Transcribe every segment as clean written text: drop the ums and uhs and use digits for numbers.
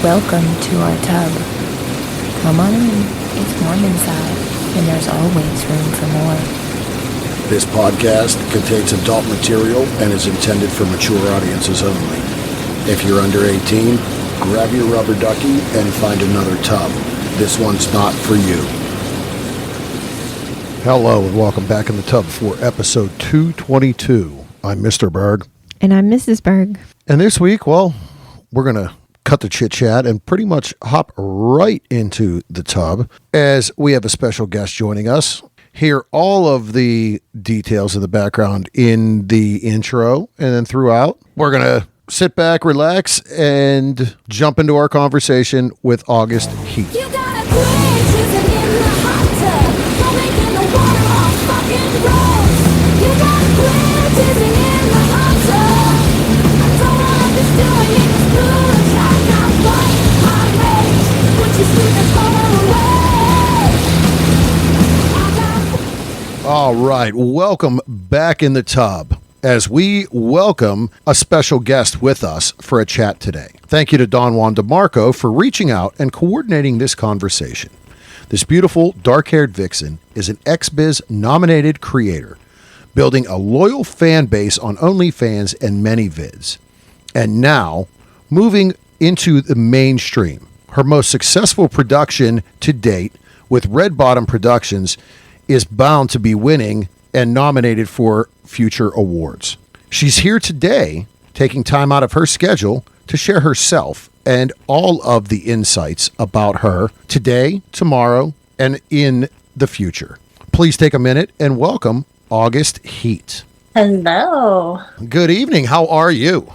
Welcome to our tub. Come on in. It's warm inside, and there's always room for more. This podcast contains adult material and is intended for mature audiences only. If you're under 18, grab your rubber ducky and find another tub. This one's not for you. Hello and welcome back in the tub for episode 222. I'm Mr. Berg. And I'm Mrs. Berg. And this week, we're going to cut the chit-chat and pretty much hop right into the tub as we have a special guest joining us. Hear all of the details of the background in the intro and then throughout. We're going to sit back, relax, and jump into our conversation with August Heat. You gotta quit jizzing in the hot tub. Don't making the water all fucking gross. You gotta quit jizzing in the hot tub. I don't know what this doing in this foolish. I got white hot rage. Would you sleep and away? All right, welcome back in the tub as we welcome a special guest with us for a chat today. Thank you to Don Juan DeMarco for reaching out and coordinating this conversation. This beautiful, dark-haired vixen is an XBiz nominated creator, building a loyal fan base on OnlyFans and many vids, and now moving into the mainstream. Her most successful production to date with Red Bottom Productions is bound to be winning and nominated for future awards. She's here today, taking time out of her schedule to share herself and all of the insights about her today, tomorrow, and in the future. Please take a minute and welcome August Heat. Hello. Good evening. How are you?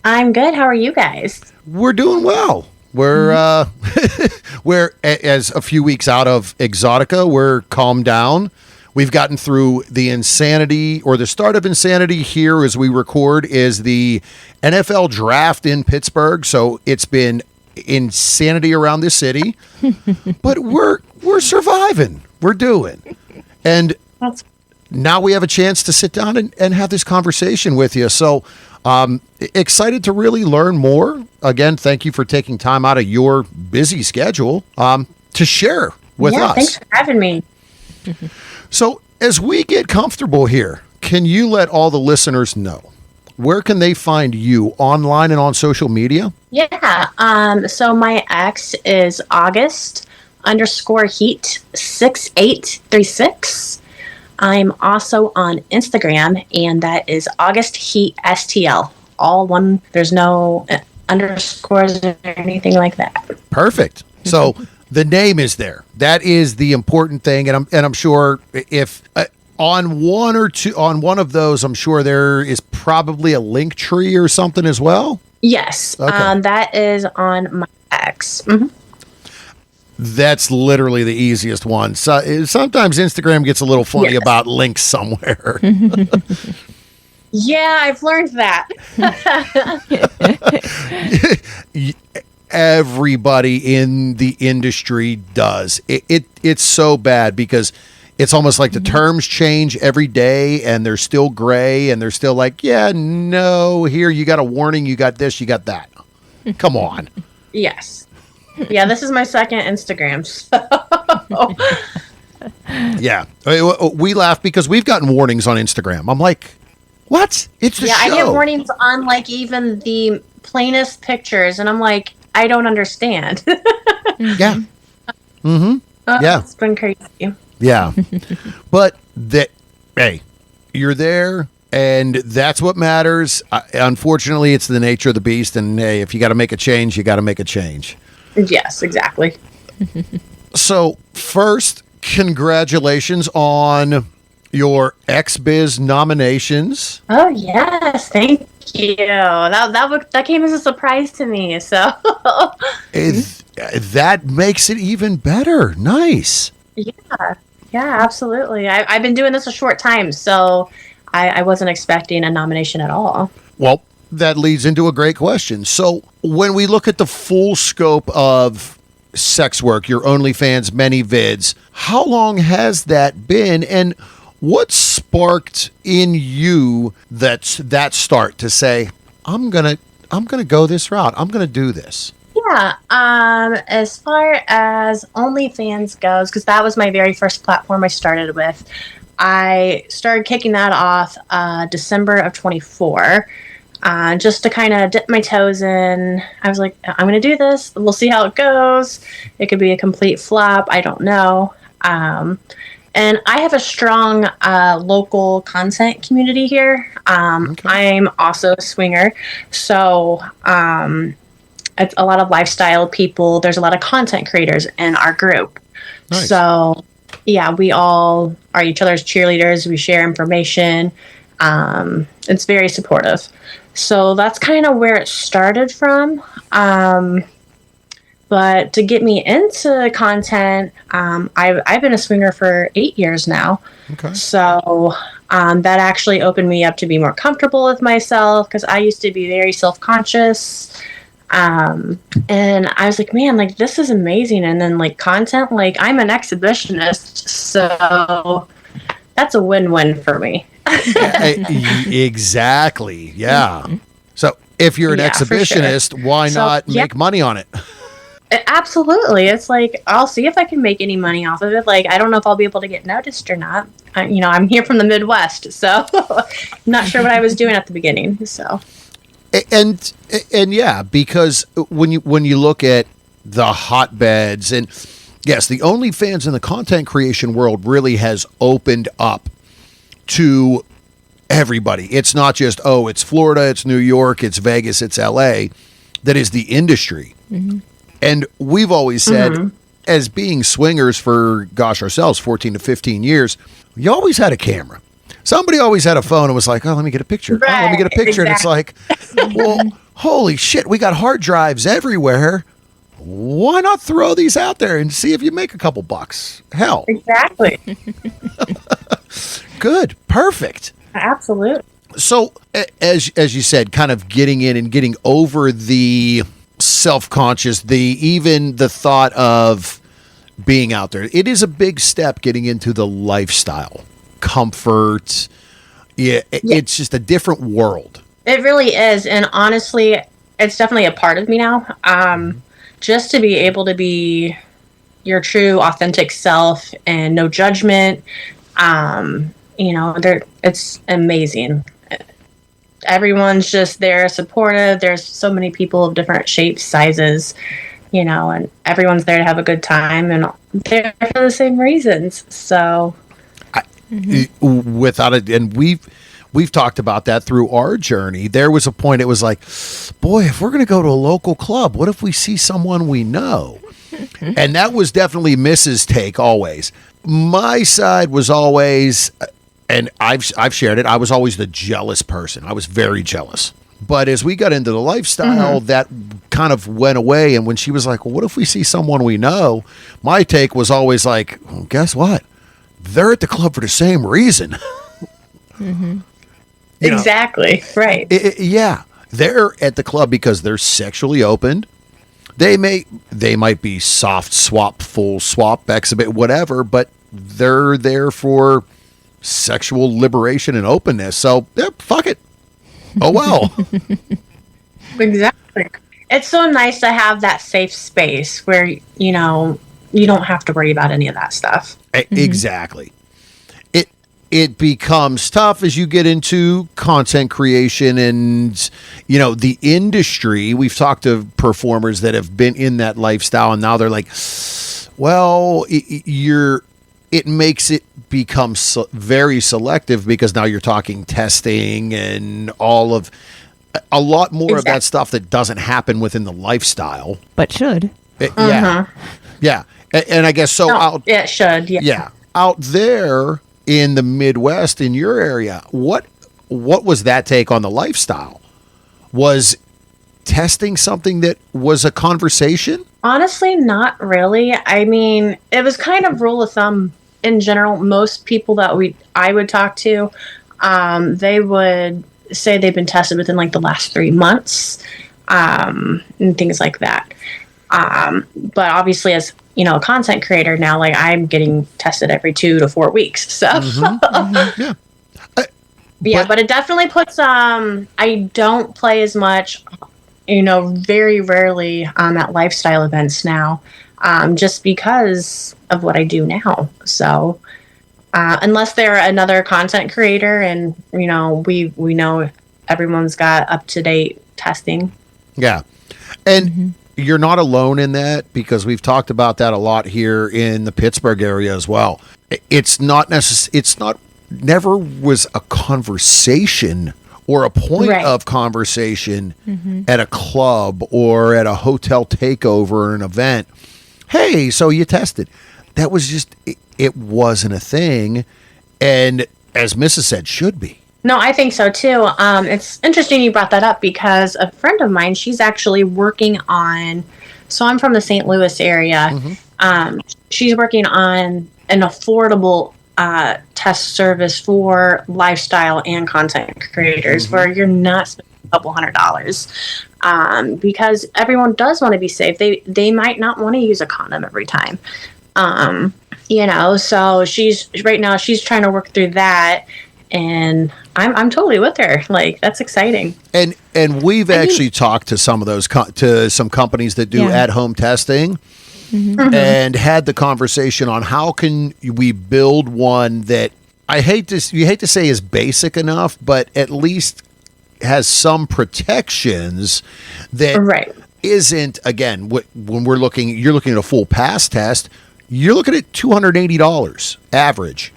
I'm good. How are you guys? We're doing well. We're as a few weeks out of Exotica, we're calmed down. We've gotten through the insanity, or the start of insanity here as we record is the NFL draft in Pittsburgh. So it's been insanity around the city, but we're surviving. We're doing. And now we have a chance to sit down and have this conversation with you. So excited to really learn more. Again, thank you for taking time out of your busy schedule to share with us. Thanks for having me. So as we get comfortable here, can you let all the listeners know where can they find you online and on social media? Yeah. So my ex is August_Heat6836. I'm also on Instagram, and that is August Heat STL. All one. There's no underscores or anything like that. Perfect. So the name is there. That is the important thing, and I'm sure if on one of those, I'm sure there is probably a link tree or something as well. Yes. Okay. That is on my ex. Mm-hmm. That's literally the easiest one. So sometimes Instagram gets a little funny about links somewhere. Yeah, I've learned that. Everybody in the industry does. It's so bad because it's almost like the terms change every day and they're still gray and they're still like, yeah, no, here you got a warning, you got this, you got that. Come on. Yes. Yeah, this is my second Instagram. So. Yeah. We laugh because we've gotten warnings on Instagram. I'm like, what? It's the show. I get warnings on like even the plainest pictures, and I'm like, I don't understand. Yeah. Mm-hmm. Yeah. It's been crazy. Yeah. But hey, you're there, and that's what matters. Unfortunately, it's the nature of the beast, and hey, if you got to make a change, you got to make a change. Yes, exactly. So first, congratulations on your XBiz nominations. Oh yes, thank you. That came as a surprise to me. So that makes it even better. Nice. Yeah, absolutely. I've been doing this a short time, so I wasn't expecting a nomination at all. Well, that leads into a great question. So when we look at the full scope of sex work, your OnlyFans, many vids, how long has that been? And what sparked in you that start to say, I'm gonna go this route. I'm gonna do this? Yeah. As far as OnlyFans goes, because that was my very first platform I started with, I started kicking that off December of 24. Just to kind of dip my toes in. I was like, I'm going to do this. We'll see how it goes. It could be a complete flop. I don't know. And I have a strong local content community here. Okay. I'm also a swinger. So it's a lot of lifestyle people. There's a lot of content creators in our group. Nice. So, yeah, we all are each other's cheerleaders. We share information. It's very supportive. So that's kind of where it started from. But to get me into content, I've been a swinger for 8 years now. Okay. So that actually opened me up to be more comfortable with myself, because I used to be very self-conscious. And I was like, man, like, this is amazing. And then, like, content, like, I'm an exhibitionist, so that's a win-win for me. Exactly. Yeah. So if you're an Yeah, for exhibitionist, why So, not yeah. make money on it? Absolutely. It's like, I'll see if I can make any money off of it. Like, I don't know if I'll be able to get noticed or not. I'm here from the Midwest, so I'm not sure what I was doing at the beginning. So, And yeah, because when you look at the hotbeds, and yes, the OnlyFans in the content creation world really has opened up to everybody. It's not just, oh, it's Florida, it's New York, it's Vegas, it's LA. That is the industry. Mm-hmm. And we've always said, as being swingers for, ourselves, 14 to 15 years, you always had a camera. Somebody always had a phone and was like, oh, let me get a picture. Oh, let me get a picture. Exactly. And it's like, well, holy shit, we got hard drives everywhere. Why not throw these out there and see if you make a couple bucks? Hell. exactly. Good. Perfect. Absolutely. So, as you said, kind of getting in and getting over the self-conscious, even the thought of being out there. It is a big step getting into the lifestyle, comfort. Yeah, it's just a different world. It really is. And honestly, it's definitely a part of me now. Just to be able to be your true, authentic self and no judgment. It's amazing. Everyone's just there supportive. There's so many people of different shapes, sizes, and everyone's there to have a good time, and they're for the same reasons. So, Without it, and we've talked about that through our journey. There was a point it was like, boy, if we're going to go to a local club, what if we see someone we know? And that was definitely Mrs. Take always. My side was always, and I've shared it, I was always the jealous person. I was very jealous. But as we got into the lifestyle, that kind of went away. And when she was like, well, what if we see someone we know? My take was always like, well, guess what? They're at the club for the same reason. exactly. Right. Yeah. They're at the club because they're sexually opened. They might be soft swap, full swap, exhibit, whatever, but they're there for sexual liberation and openness. So, yeah, fuck it. Oh, well. Exactly. It's so nice to have that safe space where, you don't have to worry about any of that stuff. Exactly. It becomes tough as you get into content creation and, the industry. We've talked to performers that have been in that lifestyle, and now they're like, well, it makes it become very selective, because now you're talking testing and a lot more of that stuff that doesn't happen within the lifestyle. But should. Yeah. Yeah. And I guess so. It should. Yeah. Yeah. Out there in the Midwest, in your area, what was that take on the lifestyle? Was testing something that was a conversation? Honestly, not really. I mean, it was kind of rule of thumb in general. Most people that I would talk to, they would say they've been tested within like the last 3 months, and things like that. But obviously, as a content creator now, like, I'm getting tested every 2 to 4 weeks. So Yeah. but it definitely puts I don't play as much, very rarely at lifestyle events now, just because of what I do now. So unless they're another content creator, and we know everyone's got up to date testing. Yeah, and you're not alone in that, because we've talked about that a lot here in the Pittsburgh area as well. It's not never was a conversation or a point of conversation at a club or at a hotel takeover or an event. Hey, so you tested. That was just, it wasn't a thing. And as Mrs. said, should be. No, I think so too. It's interesting you brought that up, because a friend of mine, she's actually working on, so I'm from the St. Louis area. She's working on an affordable test service for lifestyle and content creators, where you're not spending a couple $100s, because everyone does want to be safe. They might not want to use a condom every time. So she's trying to work through that. And I'm totally with her. Like, that's exciting. And we've actually talked to some of those to some companies that do at home testing, and had the conversation on how can we build one that you hate to say is basic enough, but at least has some protections that isn't, again, when you're looking at a full pass test, you're looking at $280 average.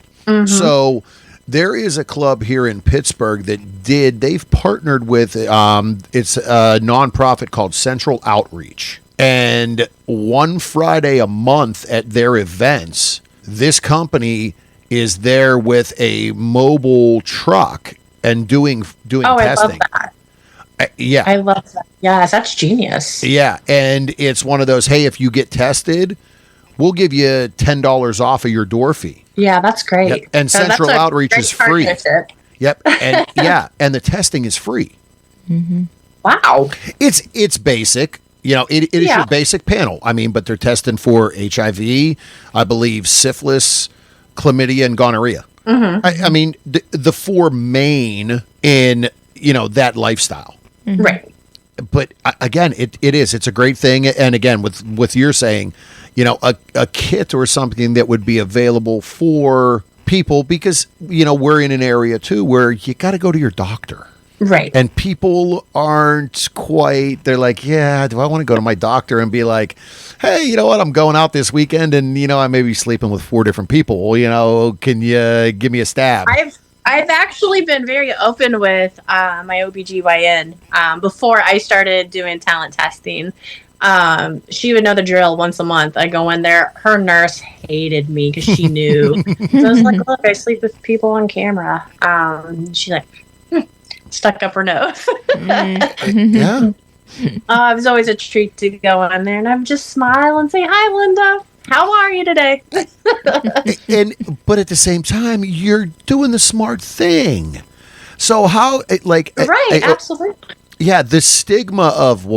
So there is a club here in Pittsburgh they've partnered with, it's a nonprofit called Central Outreach. And one Friday a month at their events, this company is there with a mobile truck and doing testing. I love that. I love that. Yes, that's genius. Yeah, and it's one of those, hey, if you get tested, we'll give you $10 off of your door fee. Yeah, that's great. Yep. And Central Outreach is free. Yep. And and the testing is free. Wow. It's basic. It is your basic panel. I mean, but they're testing for HIV, I believe, syphilis, chlamydia, and gonorrhea. I mean, the four main in, that lifestyle. Right. But again, it's a great thing. And again, with your saying, a kit or something that would be available for people, because, we're in an area too where you got to go to your doctor. Right. And people aren't quite, they're like, yeah, do I want to go to my doctor and be like, hey, you know what, I'm going out this weekend and, I may be sleeping with 4 different people. Can you give me a stab? I've actually been very open with my OBGYN before I started doing talent testing. She would know the drill once a month. I go in there. Her nurse hated me because she knew. So I was like, look, I sleep with people on camera. She's like, stuck up her nose. Yeah. It was always a treat to go in there, and I would just smile and say, hi, Linda. How are you today? But at the same time, you're doing the smart thing. So how, absolutely. Yeah, the stigma of,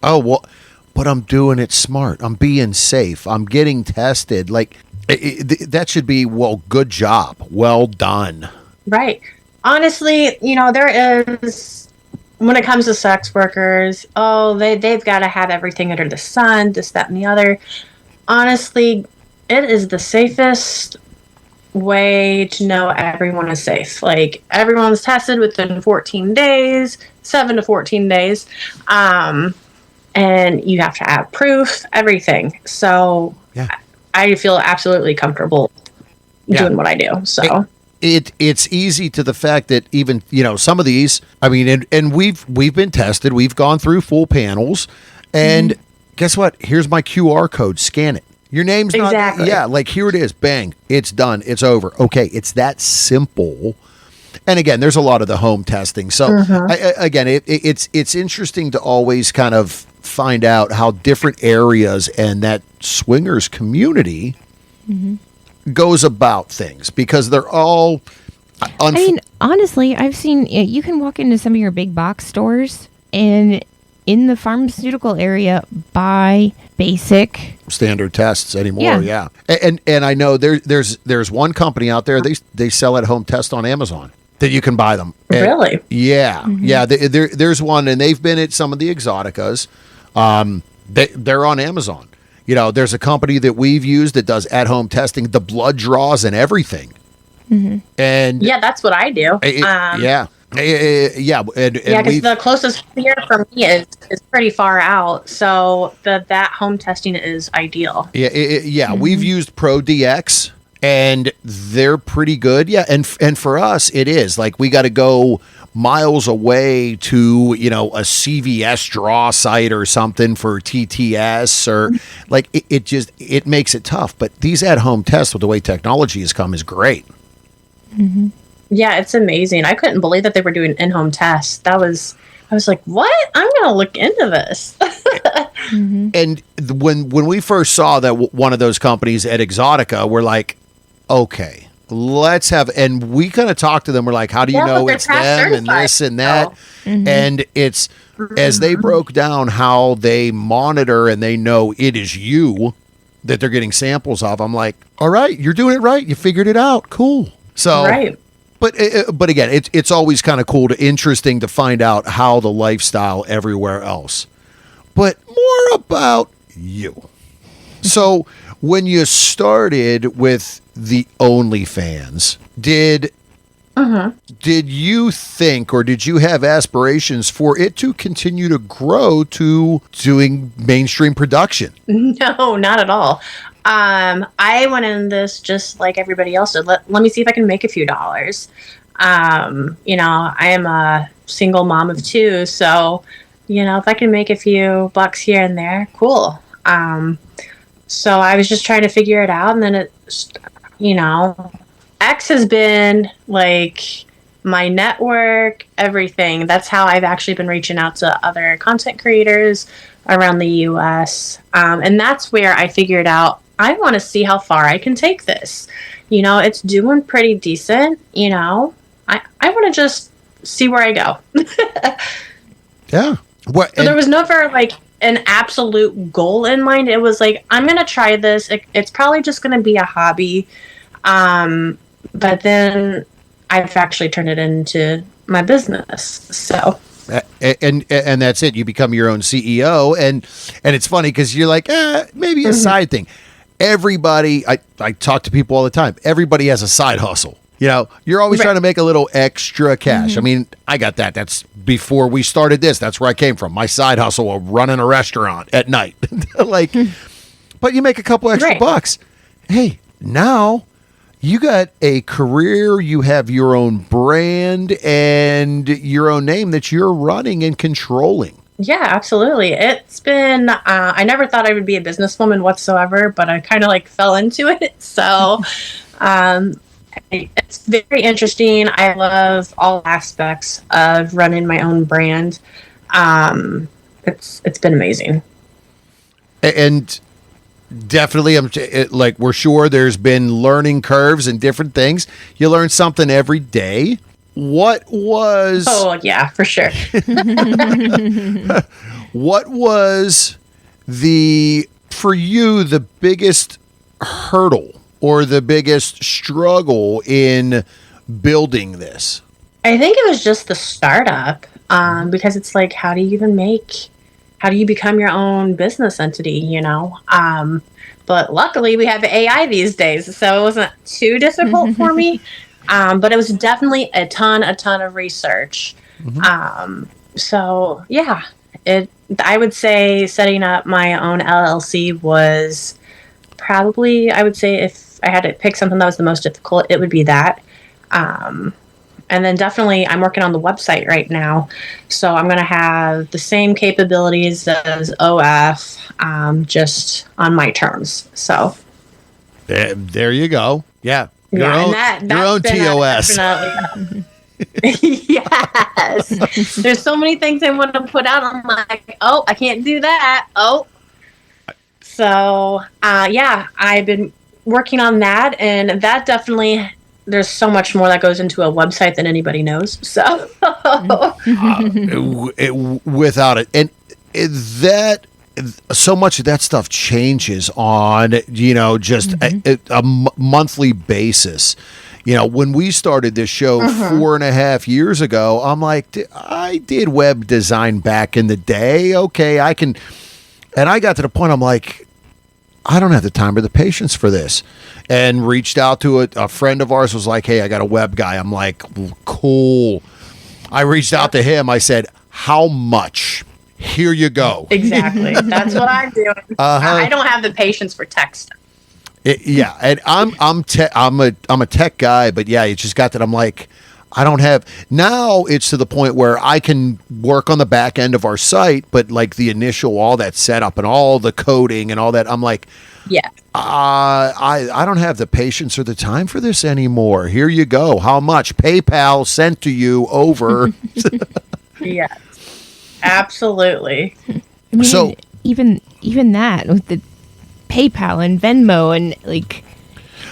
but I'm doing it smart. I'm being safe. I'm getting tested. That should be, good job. Well done. Right. Honestly, there is, when it comes to sex workers, they've got to have everything under the sun, this, that, and the other. Honestly, it is the safest way to know everyone is safe. Like, everyone's tested within 14 days, 7 to 14 days. And you have to have proof, everything. So I feel absolutely comfortable doing what I do. So it's easy to the fact that even, some of these, I mean, and we've been tested, we've gone through full panels, and guess what? Here's my QR code, scan it. Your name's not, here it is, bang, it's done, it's over. Okay, it's that simple. And again, there's a lot of the home testing. So it's interesting to always kind of find out how different areas and that swingers community goes about things, because they're all I mean, honestly, I've seen you can walk into some of your big box stores and in the pharmaceutical area buy basic standard tests anymore. And I know there's one company out there, they sell at home test on Amazon. that you can buy them. And- Really? Yeah. Yeah. There's one, and they've been at some of the Exoticas. They're on Amazon. You know, there's a company that we've used that does at-home testing, the blood draws and everything. And Yeah, that's what I do. yeah. Yeah. And Yeah, because we've- the closest here for me is pretty far out, so that home testing is ideal. Yeah, we've used Pro DX and they're pretty good. Yeah, and for us it is like we got to go miles away to, you know, a CVS draw site or something for TTS or like it makes it tough. But these at-home tests with the way technology has come is great. Yeah, it's amazing. I couldn't believe that they were doing in-home tests. I was like, what? I'm gonna look into this. And when we first saw that one of those companies at Exotica, we're like, okay, let's have, and we kind of talked to them. We're like, how do you Yeah, but know they're it's past them and this and that? certified, And it's as they broke down how they monitor and they know it is you that they're getting samples of. I'm like, all right, you're doing it right. You figured it out. Cool. So, Right. But again, it's always kind of cool to interesting to find out how the lifestyle everywhere else. But more about you. So when you started with the OnlyFans, did you think or did you have aspirations for it to continue to grow to doing mainstream production? No, not at all. I went in this just like everybody else did. Let me see if I can make a few dollars. You know, I am a single mom of two, so, you know, if I can make a few bucks here and there, cool. So I was just trying to figure it out, and then you know, X has been like my network, everything. That's how I've actually been reaching out to other content creators around the US. And that's where I figured out I want to see how far I can take this. You know, it's doing pretty decent, you know. I want to just see where I go. Yeah. What? So there was never like an absolute goal in mind. It was like, I'm going to try this. It's probably just going to be a hobby. But then I've actually turned it into my business. So. And that's it. You become your own CEO, and it's funny because you're like, maybe a side thing. Everybody, I talk to people all the time. Everybody has a side hustle. You know, you're always trying to make a little extra cash. I mean, I got that. That's before we started this. That's where I came from. My side hustle of running a restaurant at night. Like, but you make a couple extra bucks. Hey, now you got a career, you have your own brand and your own name that you're running and controlling. Yeah, absolutely. It's been, I never thought I would be a businesswoman whatsoever, but I kind of like fell into it. So it's very interesting. I love all aspects of running my own brand. It's been amazing. And definitely, like, we're sure there's been learning curves and different things. You learn something every day. What was... Oh, yeah, for sure. What was for you, the biggest hurdle or the biggest struggle in building this? I think it was just the startup, because it's like, how do you become your own business entity, you know? But luckily we have AI these days, so it wasn't too difficult for me. But it was definitely a ton of research. So yeah, I would say setting up my own LLC was probably, I would say if I had to pick something that was the most difficult, it would be that. And then definitely I'm working on the website right now. So I'm going to have the same capabilities as OF, just on my terms. So there you go. Yeah. Your and own TOS. Yes. There's so many things I want to put out. I'm like, oh, I can't do that. Oh. So, yeah, I've been working on that, and that definitely, there's so much more that goes into a website than anybody knows. So, without it. And that, so much of that stuff changes on, you know, just a monthly basis. when we started this show 4.5 years ago, I'm like, I did web design back in the day. Okay, I can. And I got to the point, I'm like, I don't have the time or the patience for this. And reached out to a friend of ours, was like, hey, I got a web guy. I'm like, cool. I reached out to him. I said, how much? Here you go. Exactly. That's what I'm doing. I don't have the patience for tech stuff. Yeah, and I'm a tech guy, but yeah, it just got that. I'm like, I don't have. Now it's to the point where I can work on the back end of our site, but like the initial, all that setup and all the coding and all that, I'm like, yeah, I don't have the patience or the time for this anymore. Here you go. How much? PayPal sent to you over. Yes, absolutely. I mean, So- even that with the PayPal and Venmo and like,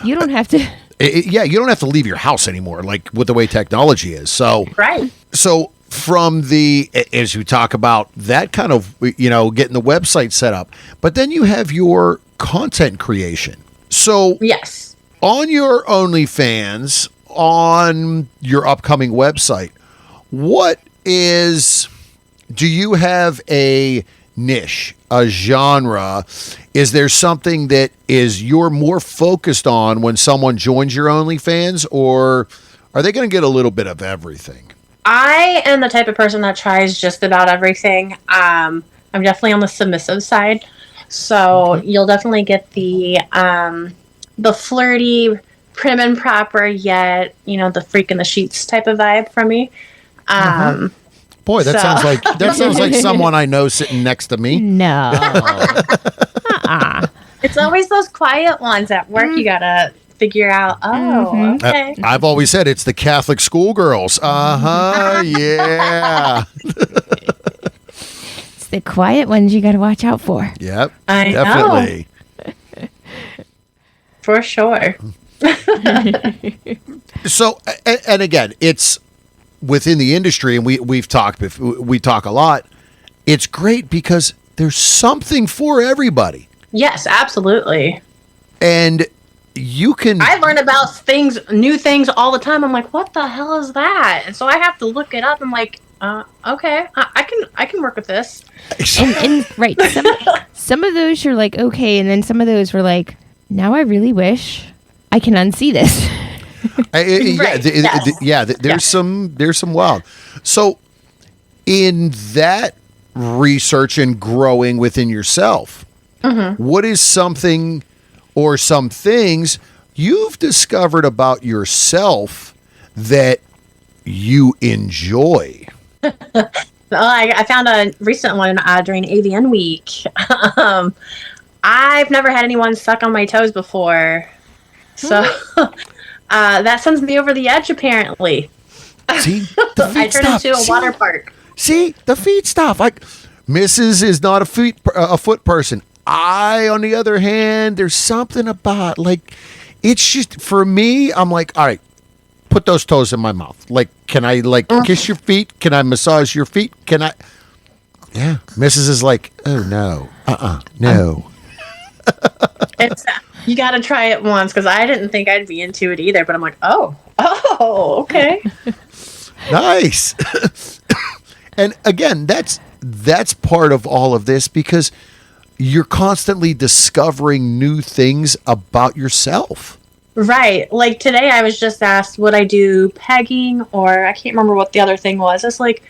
you don't have to. Yeah, you don't have to leave your house anymore, like with the way technology is. So, Right. So from as we talk about that kind of, getting the website set up, but then you have your content creation. So Yes. on your OnlyFans, on your upcoming website, do you have a niche, a genre? Is there something that you're more focused on when someone joins your OnlyFans, or are they going to get a little bit of everything? I am the type of person that tries just about everything. I'm definitely on the submissive side, so you'll definitely get the flirty, prim and proper, yet the freak in the sheets type of vibe from me. Boy, that So- sounds like someone I know sitting next to me. No. It's always those quiet ones at work. You gotta figure out. Oh, okay. I've always said it's the Catholic schoolgirls. Yeah. It's the quiet ones you got to watch out for. Yep. I know. Definitely. For sure. So, and again, it's within the industry, and we talk a lot. It's great because there's something for everybody, Yes, absolutely. and you can. I learn about new things all the time. I'm like, what the hell is that? And so I have to look it up. I'm like, okay, I can work with this. And right, some of those you're like, okay, and then some of those were like, now I really wish I can unsee this. Right, yes. There's some wild. So, in that research and growing within yourself, what is something or some things you've discovered about yourself that you enjoy? Well, I found a recent one during AVN week. I've never had anyone suck on my toes before, so that sends me over the edge. Apparently, See, the feet I turn stuff. into a water park. See, the feet stuff. Like, Mrs. is not a foot person. I, on the other hand, there's something about, like, it's just, for me, I'm like, all right, put those toes in my mouth. Like, can I, like, kiss your feet? Can I massage your feet? Can I? Yeah. Mrs. is like, oh, no. No. It's you got to try it once, because I didn't think I'd be into it either. But I'm like, oh, okay. Nice. And again, that's part of all of this, because you're constantly discovering new things about yourself. Right. Like today, I was just asked, would I do pegging, or I can't remember what the other thing was. It's like,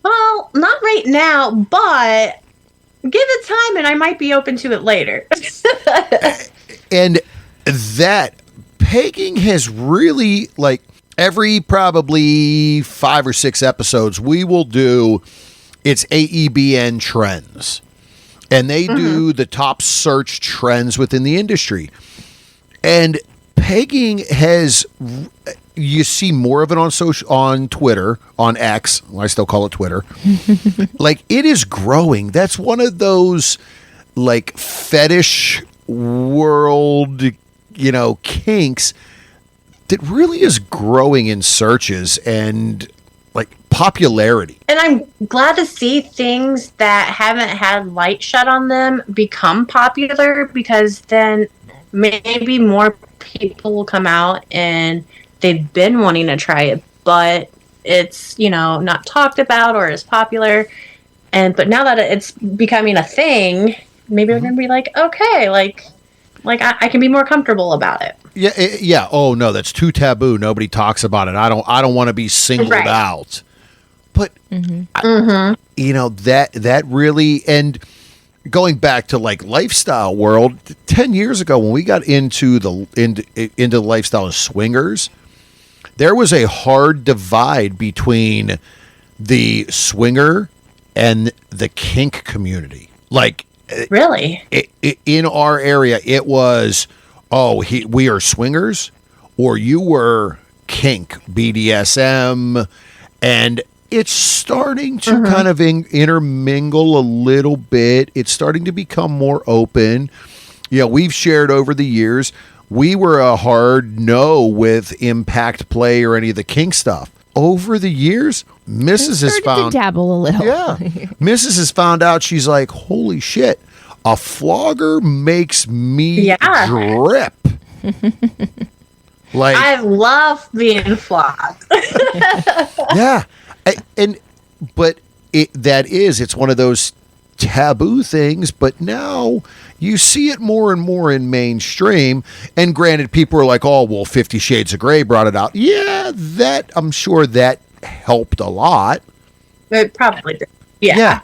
well, not right now, but give it time, and I might be open to it later. And that pegging has really, like, every probably 5 or 6 episodes, we will do, it's AEBN trends. And they do the top search trends within the industry. And pegging has, you see more of it on Twitter, on X. Well, I still call it Twitter. Like, it is growing. That's one of those, like, fetish world, kinks that really is growing in searches and, like, popularity. And I'm glad to see things that haven't had light shed on them become popular, because then maybe more people will come out and they've been wanting to try it, but it's, not talked about or as popular. But now that it's becoming a thing, maybe we're gonna be like, okay, I can be more comfortable about it. Yeah, yeah. Oh no, that's too taboo. Nobody talks about it. I don't want to be singled Right. out. But that really, and going back to like lifestyle world, 10 years ago when we got into the lifestyle of swingers, there was a hard divide between the swinger and the kink community. Like, Really? in our area, it was, we are swingers, or you were kink, BDSM, and it's starting to kind of intermingle a little bit. It's starting to become more open. We've shared over the years, we were a hard no with impact play or any of the kink stuff. Over the years, Mrs. has Started found to dabble a little. yeah. Mrs. has found out, she's like, holy shit, a flogger makes me drip. Like, I love being flogged. yeah. But it's one of those taboo things, but now you see it more and more in mainstream. And granted, people are like, oh, well, 50 Shades of Grey brought it out. Yeah, I'm sure that helped a lot. It probably did. Yeah.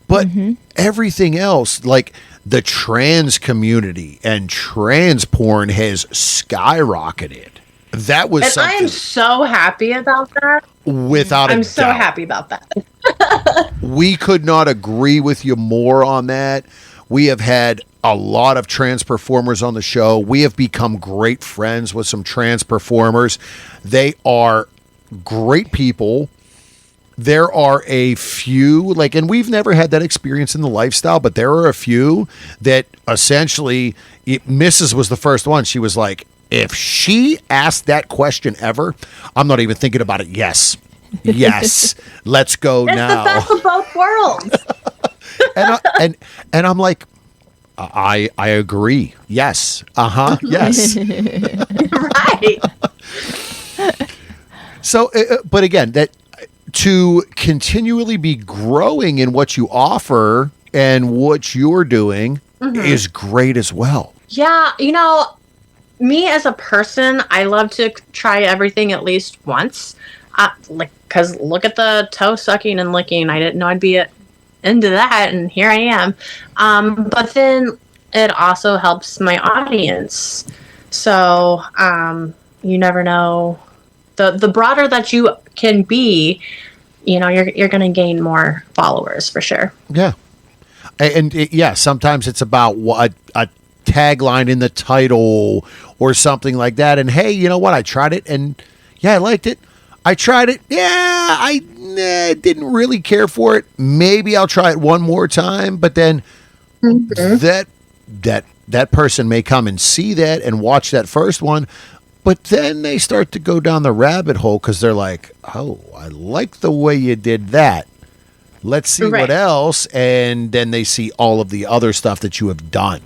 But everything else, like the trans community and trans porn has skyrocketed. That was And something. I'm so happy about that. Without a I'm so doubt. happy about that. We could not agree with you more on that. We have had a lot of trans performers on the show. We have become great friends with some trans performers. They are great people. There are a few, and we've never had that experience in the lifestyle, but there are a few that essentially, Mrs. was the first one. She was like, if she asked that question ever, I'm not even thinking about it. Yes, let's go It's now. the best of both worlds. and I'm like, I agree. Yes. Yes. Right. So, but again, that to continually be growing in what you offer and what you're doing is great as well. Yeah, me as a person, I love to try everything at least once. Because look at the toe sucking and licking. I didn't know I'd be into that, and here I am. But then it also helps my audience. So you never know. The broader that you can be, you're going to gain more followers for sure. Yeah. And sometimes it's about a tagline in the title or something like that. And hey, you know what? I tried it and I liked it. I tried it. Yeah, I didn't really care for it. Maybe I'll try it one more time. But then that person may come and see that and watch that first one. But then they start to go down the rabbit hole because they're like, oh, I like the way you did that. Let's see what else. And then they see all of the other stuff that you have done.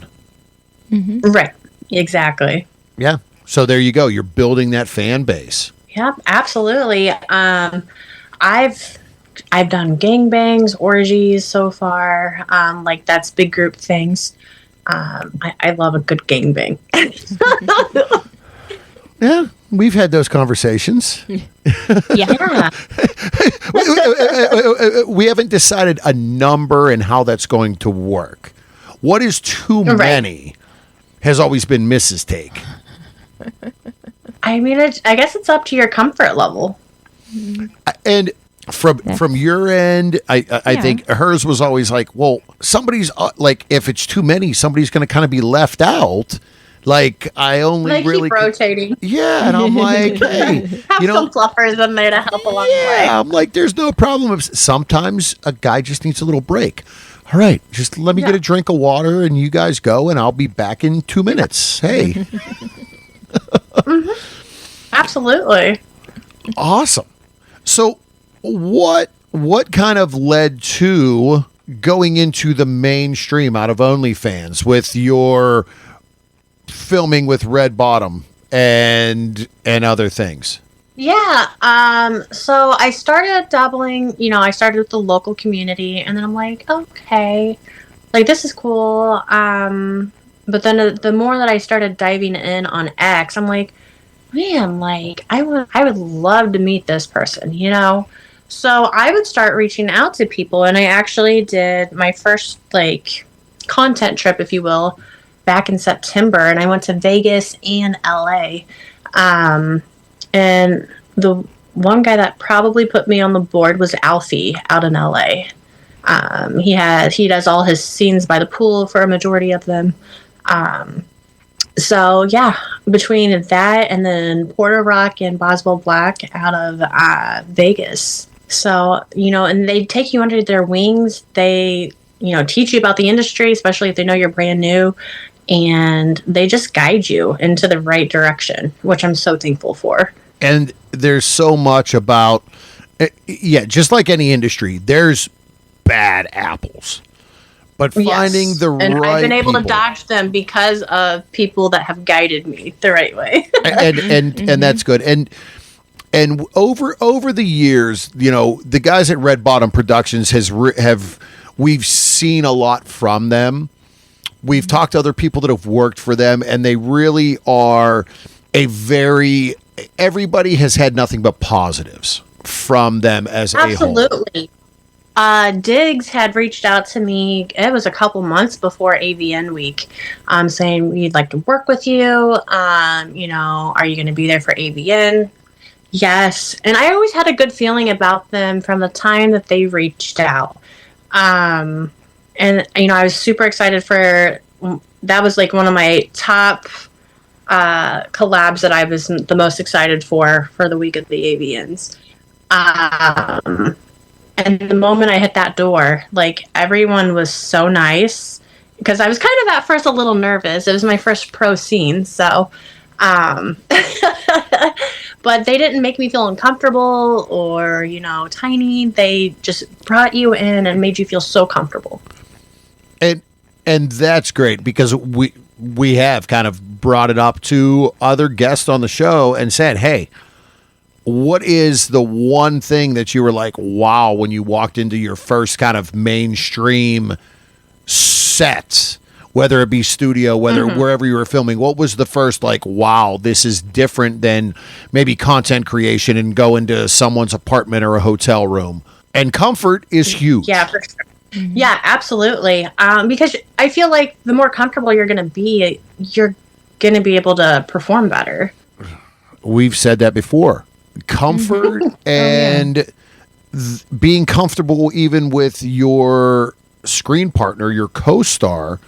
Right. Exactly. Yeah. So there you go. You're building that fan base. Yep, absolutely. I've done gangbangs, orgies so far. That's big group things. I love a good gangbang. Yeah, we've had those conversations. Yeah. We haven't decided a number and how that's going to work. What is too many has always been Mrs. Take. I mean, I guess it's up to your comfort level. And from your end, I think hers was always like, well, somebody's like, if it's too many, somebody's going to kind of be left out. Like, I only They really keep rotating. Yeah, and I'm like, hey, Have some fluffers in there to help along the way. I'm like, there's no problem. Sometimes a guy just needs a little break. All right, just let me get a drink of water and you guys go, and I'll be back in 2 minutes. Hey. Absolutely. Awesome. So what kind of led to going into the mainstream out of OnlyFans with your filming with Red Bottom? and other things? Yeah. So I started dabbling, I started with the local community, and then I'm like, okay, like this is cool. But then the more that I started diving in on X, I'm like, man, like I would love to meet this person, So I would start reaching out to people, and I actually did my first like content trip, if you will, back in September, and I went to Vegas and LA. And the one guy that probably put me on the board was Alfie out in LA. He does all his scenes by the pool for a majority of them. So yeah, between that and then Porter Rock and Boswell Black out of Vegas. So, and they take you under their wings. They, teach you about the industry, especially if they know you're brand new. And they just guide you into the right direction, which I'm so thankful for. And there's so much about, just like any industry, there's bad apples. But finding the right people. I've been able to dodge them because of people that have guided me the right way. and that's good. And over the years, the guys at Red Bottom Productions we've seen a lot from them. We've talked to other people that have worked for them, and they really are everybody has had nothing but positives from them as a whole. Absolutely. Diggs had reached out to me, it was a couple months before AVN week, saying we'd like to work with you. Are you going to be there for AVN? Yes. And I always had a good feeling about them from the time that they reached out. And, I was super excited that was like one of my top collabs that I was the most excited for the week of the AVNs. And the moment I hit that door, like everyone was so nice, because I was kind of at first a little nervous. It was my first pro scene, so but they didn't make me feel uncomfortable or, tiny. They just brought you in and made you feel so comfortable. And that's great, because we have kind of brought it up to other guests on the show and said, hey, what is the one thing that you were like, wow, when you walked into your first kind of mainstream set, whether it be studio, wherever you were filming? What was the first like, wow, this is different than maybe content creation and go into someone's apartment or a hotel room? And comfort is huge. Yeah, for sure. Mm-hmm. Yeah, absolutely. Because I feel like the more comfortable you're going to be, you're going to be able to perform better. We've said that before. Comfort and being comfortable even with your screen partner, your co-star.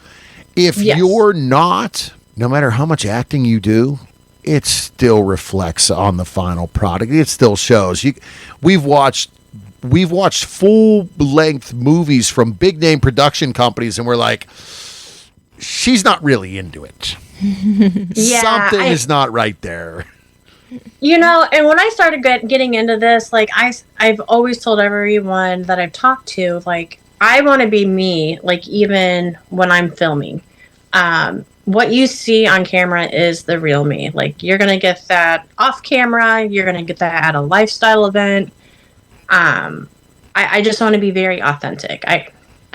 If you're not, no matter how much acting you do, it still reflects on the final product. It still shows. We've watched full-length movies from big-name production companies, and we're like, she's not really into it. Something is not right there. And when I started getting into this, like I've always told everyone that I've talked to, like, I want to be me, like, even when I'm filming. What you see on camera is the real me. Like, you're going to get that off camera. You're going to get that at a lifestyle event. I just want to be very authentic.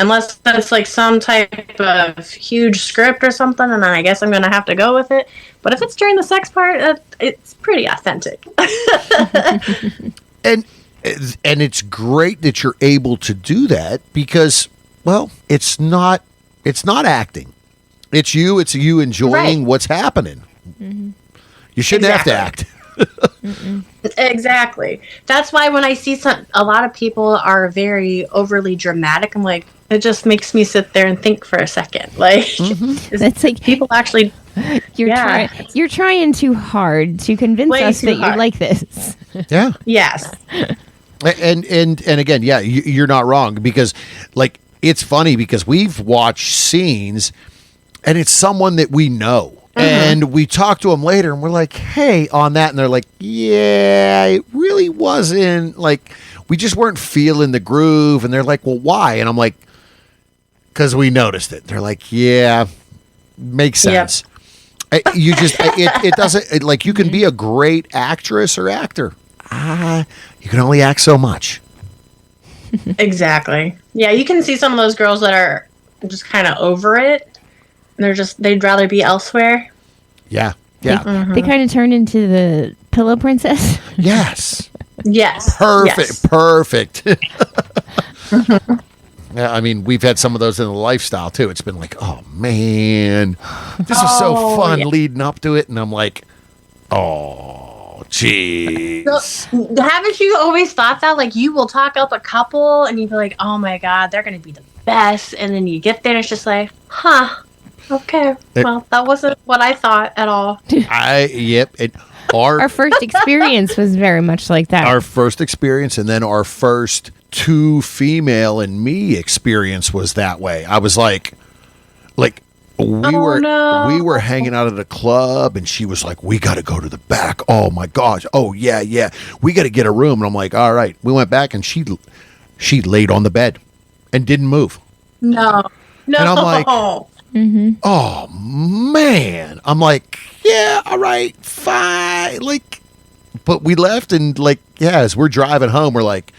Unless that's like some type of huge script or something, and then I guess I'm going to have to go with it. But if it's during the sex part, it's pretty authentic. And it's great that you're able to do that, because, well, it's not acting. It's you enjoying what's happening. Mm-hmm. You shouldn't have to act. Exactly. That's why when I see a lot of people are very overly dramatic, I'm like, it just makes me sit there and think for a second. Like, that's like people actually. You're trying too hard to convince us that you like this. Yeah. Yes. And again, you're not wrong, because like, it's funny because we've watched scenes and it's someone that we know. And we talk to them later and we're like, hey, on that. And they're like, yeah, it really wasn't, like, we just weren't feeling the groove. And they're like, well, why? And I'm like, because we noticed it. They're like, yeah, makes sense. It doesn't like you can be a great actress or actor. You can only act so much. Exactly. Yeah, you can see some of those girls that are just kind of over it. They'd rather be elsewhere. Yeah. Yeah. They kind of turn into the pillow princess. Yes. Yes. Perfect. Yes. Perfect. Yeah, I mean, we've had some of those in the lifestyle too. It's been like, oh man, this was so fun leading up to it, and I'm like, oh jeez. So, haven't you always thought that? Like, you will talk up a couple, and you'd be like, oh my god, they're gonna be the best, and then you get there, and it's just like, huh, okay, well, that wasn't what I thought at all. Our first experience was very much like that. Our first experience, and then our first two female and me experience was that way. I was like we were hanging out at a club, and she was like, we got to go to the back. Oh my gosh. Oh yeah. We got to get a room. And I'm like, all right. We went back, and she laid on the bed and didn't move. No. And I'm like, oh man. I'm like, yeah, all right, fine. Like, but we left, and like, yeah, as we're driving home, we're like,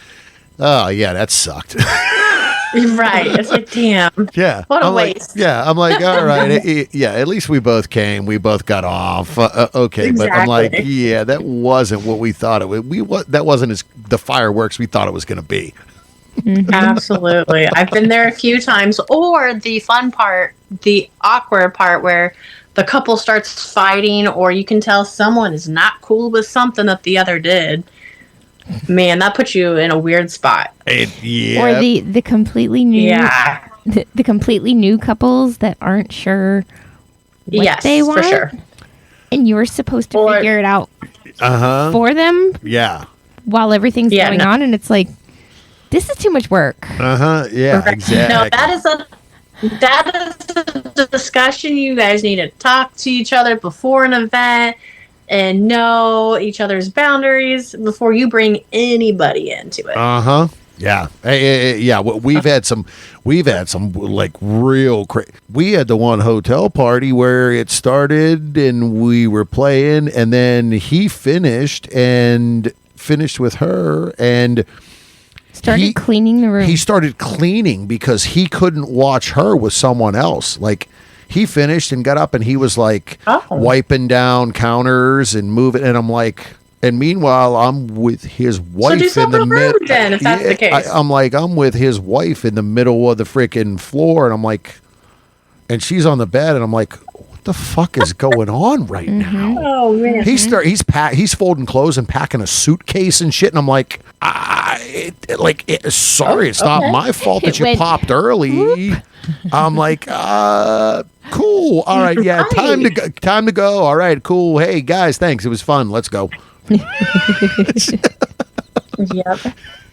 oh yeah, that sucked. Right. It's like, damn. Yeah. What a Like, waste. yeah. I'm like, all right. Yeah. At least we both came. We both got off. Okay. Exactly. But I'm like, yeah, that wasn't what we thought it would. That wasn't the fireworks we thought it was going to be. Absolutely. I've been there a few times. Or the fun part, the awkward part where the couple starts fighting, or you can tell someone is not cool with something that the other did. Man, that puts you in a weird spot. Yeah. Or the completely new, the completely new couples that aren't sure what they want, for sure. and you're supposed to figure it out for them. Yeah. While everything's going on, and it's like, this is too much work. Yeah. Right. Exactly. No, that is a discussion. You guys need to talk to each other before an event and know each other's boundaries before you bring anybody into it. Yeah. Yeah. Well, we've had some like real crazy. We had the one hotel party where it started and we were playing, and then he finished with her and started cleaning the room. He started cleaning because he couldn't watch her with someone else. Like, he finished and got up, and he was like wiping down counters and moving. And I'm like, and meanwhile, I'm with his wife in the middle. Then, if that's the case, I'm like, I'm with his wife in the middle of the freaking floor, and I'm like, and she's on the bed, and I'm like, what the fuck is going on right now? Oh man, he's folding clothes and packing a suitcase and shit, and I'm like, sorry, it's not my fault that you popped early. I'm like, cool. All right, yeah, time to go. All right, cool. Hey guys, thanks. It was fun. Let's go. Yep.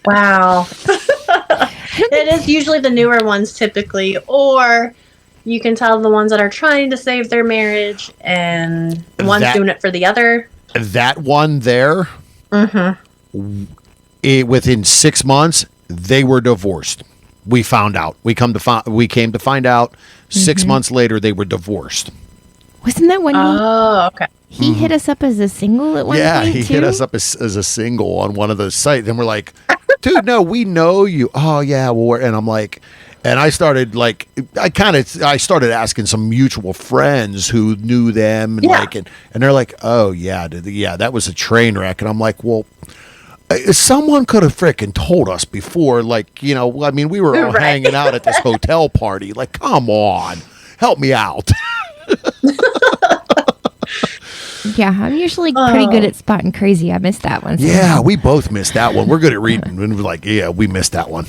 Wow. It is usually the newer ones, typically, or you can tell the ones that are trying to save their marriage, and one's doing it for the other. That one there, within 6 months, they were divorced. We found out. We came to find out 6 months later they were divorced. Wasn't that when okay. He hit us up as a single at one point? Yeah, he hit us up as a single on one of those sites, and we're like, dude, no, we know you. Oh yeah, well, and I'm like, and I started like, I started asking some mutual friends who knew them, and and they're like, oh yeah, that was a train wreck, and I'm like, well, someone could have frickin' told us before, like, you know, I mean, we were all hanging out at this hotel party, like, come on, help me out. Yeah, I'm usually pretty good at spotting crazy. I missed that one. Yeah, we both missed that one. We're good at reading, and we're like, yeah, we missed that one.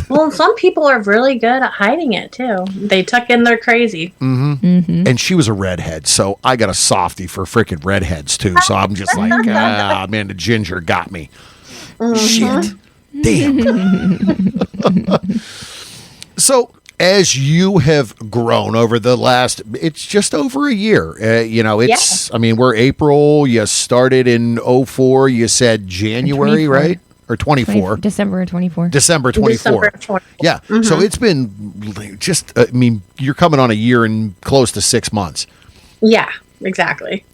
Well, some people are really good at hiding it too. They tuck in their crazy. And she was a redhead, so I got a softie for freaking redheads too. So I'm just like, man, the ginger got me. Shit, damn. So, as you have grown over the last, it's just over a year. I mean, we're April. You started in 04. You said January, right? Or 24. December 24. December 24. Yeah. So it's been just, I mean, you're coming on a year and close to 6 months. Yeah, exactly.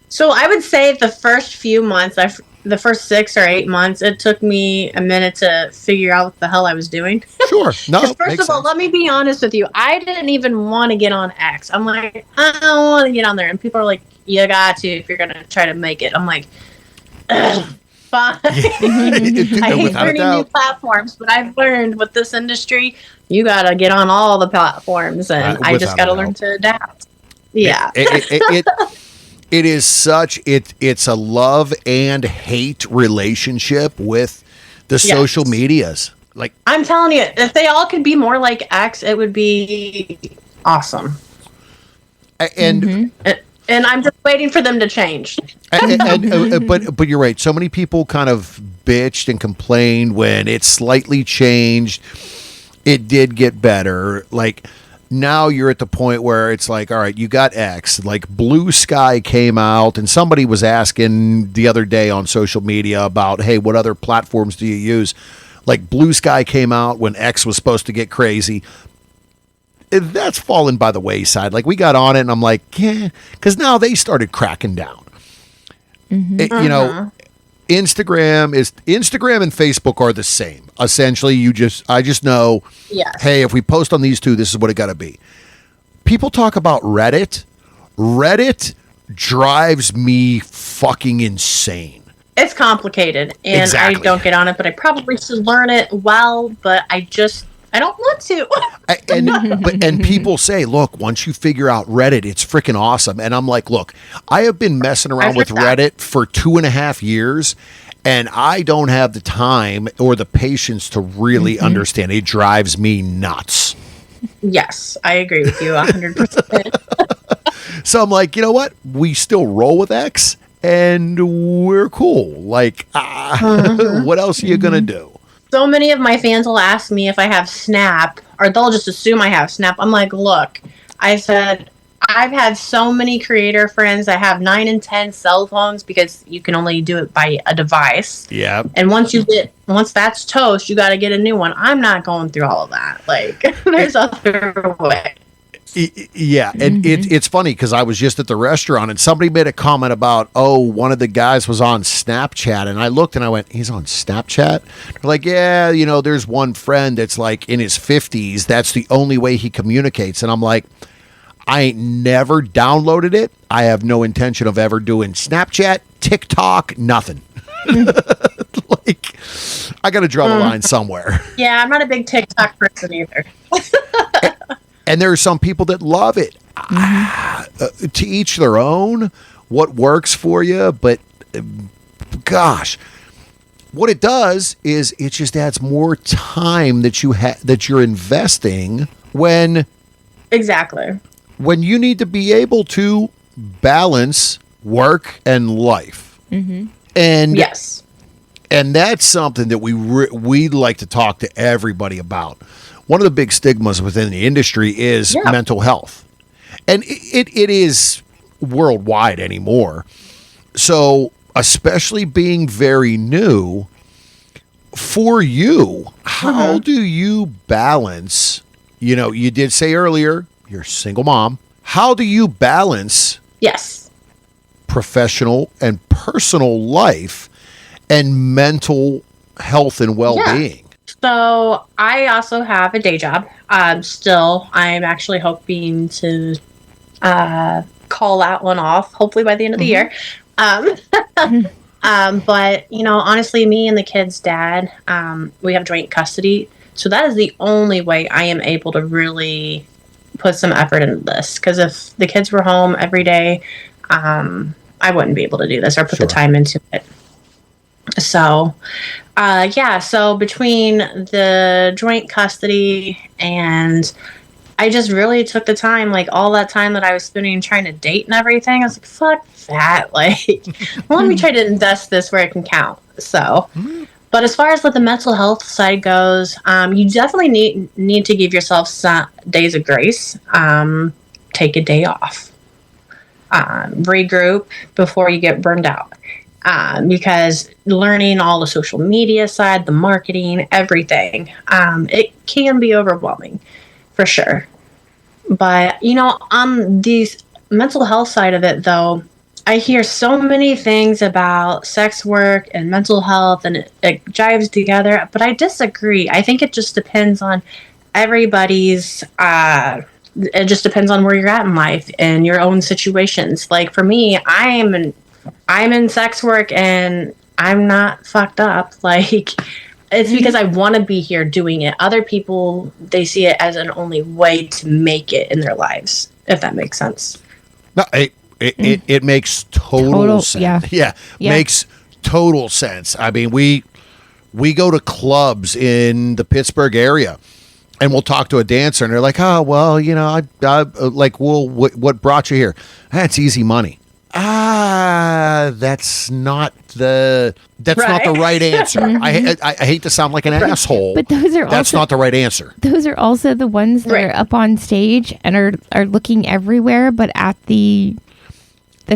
So I would say the first few months, the first 6 or 8 months, it took me a minute to figure out what the hell I was doing. Sure. No, Because first makes of all, sense. let me be honest with you. I didn't even want to get on X. I'm like, I don't want to get on there. And people are like, you got to if you're going to try to make it. I'm like, ugh, fine. I hate Without a learning new doubt. platforms, but I've learned with this industry, you got to get on all the platforms. And I just Without got a to learn doubt. to adapt. Yeah. It is such it's a love and hate relationship with the social medias. Like, I'm telling you, if they all could be more like X, it would be awesome. and And I'm just waiting for them to change. but you're right. So many people kind of bitched and complained when it slightly changed. It did get better. Like, now you're at the point where it's like, all right, you got X. Like, Blue Sky came out, and somebody was asking the other day on social media about, hey, what other platforms do you use? Like, Blue Sky came out when X was supposed to get crazy. That's fallen by the wayside. Like, we got on it, and I'm like, yeah, because now they started cracking down. You know, Instagram and Facebook are the same. Essentially, I just know, Yes. hey, if we post on these two, this is what it got to be. People talk about Reddit. Reddit drives me fucking insane. It's complicated, and Exactly. I don't get on it, but I probably should learn it well, but I don't want to. And people say, look, once you figure out Reddit, it's freaking awesome. And I'm like, look, I have been messing around with Reddit for 2.5 years, and I don't have the time or the patience to really understand. It drives me nuts. Yes, I agree with you 100%. So I'm like, you know what? We still roll with X, and we're cool. Like, what else are you going to do? So many of my fans will ask me if I have Snap, or they'll just assume I have Snap. I'm like, look, I said, I've had so many creator friends that have 9 and 10 cell phones because you can only do it by a device. Yeah. And once that's toast, you got to get a new one. I'm not going through all of that. Like, there's other ways. Yeah, and it's funny because I was just at the restaurant and somebody made a comment about, one of the guys was on Snapchat, and I looked and I went, he's on Snapchat? They're like, yeah, there's one friend that's like in his 50s. That's the only way he communicates. And I'm like, I ain't never downloaded it. I have no intention of ever doing Snapchat, TikTok, nothing. Like, I got to draw the line somewhere. Yeah, I'm not a big TikTok person either. And there are some people that love it. To each their own, what works for you. But gosh, what it does is it just adds more time that you're investing when Exactly. you need to be able to balance work and life. And Yes. and that's something that we like to talk to everybody about. One of the big stigmas within the industry is mental health. And it is worldwide anymore. So, especially being very new, for you, how do you balance, you did say earlier, you're a single mom. How do you balance Yes. professional and personal life and mental health and well-being? So I also have a day job. Still, I'm actually hoping to call that one off, hopefully by the end of the year. But, honestly, me and the kid's dad, we have joint custody. So that is the only way I am able to really put some effort into this. Because if the kids were home every day, I wouldn't be able to do this or put the time into it. So, so between the joint custody and I just really took the time, like all that time that I was spending trying to date and everything, I was like, fuck that. Like, let me try to invest this where it can count. So, but as far as what the mental health side goes, you definitely need to give yourself some days of grace. Take a day off. Regroup before you get burned out. Because learning all the social media side, the marketing, everything, it can be overwhelming for sure. But, on these mental health side of it, though, I hear so many things about sex work and mental health, and it jives together, but I disagree. I think it just depends on everybody's. It just depends on where you're at in life and your own situations. Like for me, I'm in sex work and I'm not fucked up. Like it's because I want to be here doing it. Other people, they see it as an only way to make it in their lives, if that makes sense. No, it makes total sense. Yeah. Makes total sense. I mean, we go to clubs in the Pittsburgh area, and we'll talk to a dancer, and they're like, "Oh, well, you know, I like, well, what brought you here? That's easy money." That's not the right answer. I hate to sound like an asshole, But that's not the right answer. Those are also the ones that are up on stage and are looking everywhere, but at the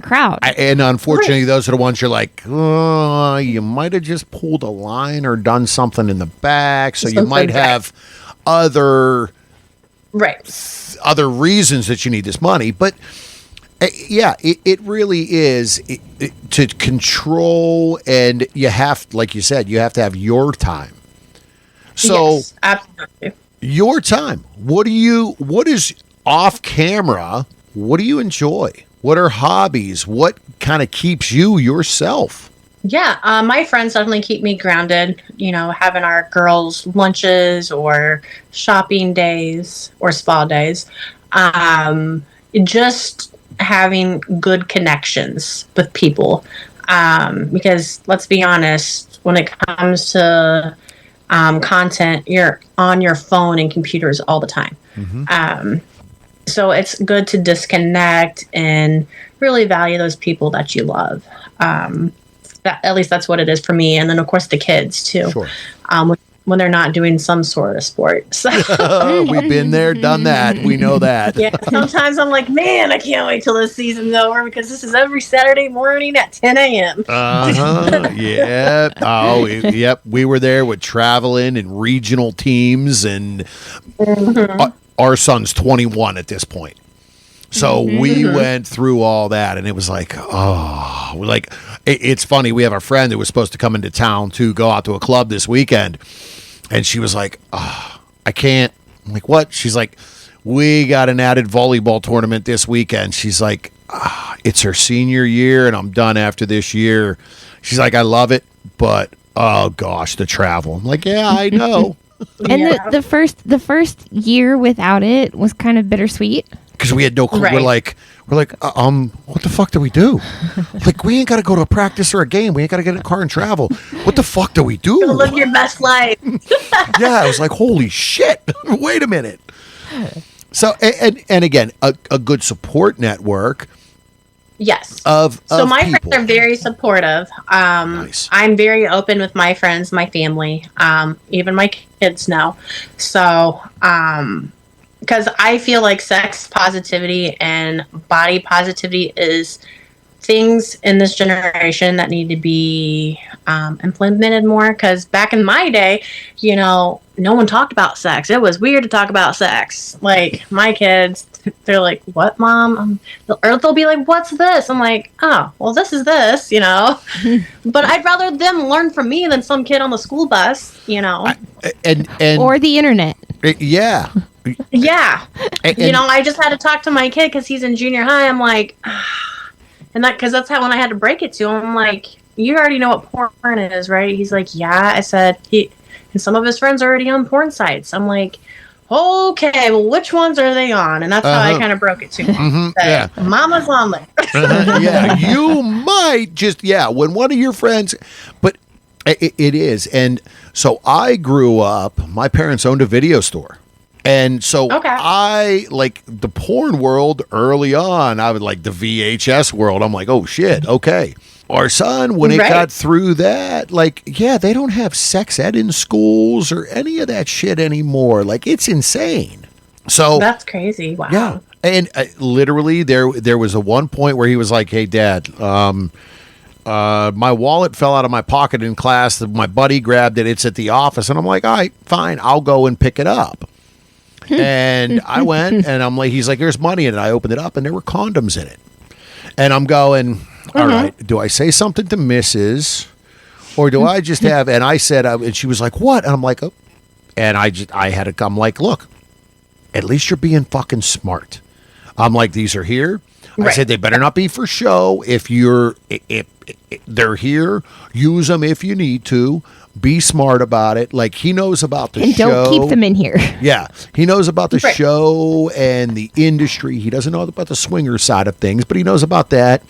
crowd. And unfortunately, those are the ones you're like, oh, you might have just pulled a line or done something in the back, so you might have other reasons that you need this money, but. Yeah, it really is to control, and you have, like you said, you have to have your time. So, yes, absolutely. Your time. What is off camera? What do you enjoy? What are hobbies? What kind of keeps you yourself? Yeah, my friends definitely keep me grounded, you know, having our girls' lunches or shopping days or spa days. Just having good connections with people, because let's be honest, when it comes to content, you're on your phone and computers all the time. So it's good to disconnect and really value those people that you love. At least that's what it is for me, and then of course the kids too. Sure. When they're not doing some sort of sport. So we've been there, done that. We know that. Yeah, sometimes I'm like, man, I can't wait till this season's over because this is every Saturday morning at 10 a.m. Yeah. Oh, yep. We were there with traveling and regional teams, and our son's 21 at this point. So we went through all that, and it was like, it's funny. We have a friend who was supposed to come into town to go out to a club this weekend, and she was like, I can't. I'm like, what? She's like, we got an added volleyball tournament this weekend. She's like, it's her senior year, and I'm done after this year. She's like, I love it, but oh gosh, the travel. I'm like, yeah, I know. And the first year without it was kind of bittersweet. Because we had no clue. Right. We're like, what the fuck do we do? Like, we ain't got to go to a practice or a game. We ain't got to get in a car and travel. What the fuck do we do? Go live your best life. Yeah, I was like, holy shit. Wait a minute. So, and again, a good support network. Yes. So my people. friends are very supportive. Nice. I'm very open with my friends, my family, even my kids now. So, because I feel like sex positivity and body positivity is things in this generation that need to be implemented more. Because back in my day, you know, no one talked about sex. It was weird to talk about sex. Like my kids, they're like, "What, Mom?" Or they'll be like, "What's this?" I'm like, "Oh, well, this is this," you know. But I'd rather them learn from me than some kid on the school bus, you know. And Or the internet. Yeah. Yeah. And, you know, I just had to talk to my kid because he's in junior high. I'm like, and that, because that's how when I had to break it to him, I'm like, you already know what porn is, right? He's like, yeah. I said, and some of his friends are already on porn sites. I'm like, okay, well, which ones are they on? And that's how I kind of broke it to him. Yeah. Mama's on there. Yeah. You might just, when one of your friends, but it is. And so I grew up, my parents owned a video store. And so I, like the porn world early on, I would like the VHS world. I'm like, oh shit, okay. Our son, when it got through that, like, yeah, they don't have sex ed in schools or any of that shit anymore. Like, it's insane. So that's crazy. Wow. Yeah. And literally there was a one point where he was like, hey, Dad, my wallet fell out of my pocket in class. My buddy grabbed it. It's at the office. And I'm like, all right, fine. I'll go and pick it up. And I went, and I'm like, he's like, "There's money in it." I opened it up, and there were condoms in it. And I'm going, all right, do I say something to Mrs. or do I just have? And I said, and she was like, "What?" And I'm like, "Oh," and I'm like, "Look, at least you're being fucking smart." I'm like, "These are here." I said they better not be for show. If they're here, use them if you need to. Be smart about it. Like, he knows about the and show. don't keep them in here. Yeah, he knows about the show and the industry. He doesn't know about the swinger side of things, but he knows about that.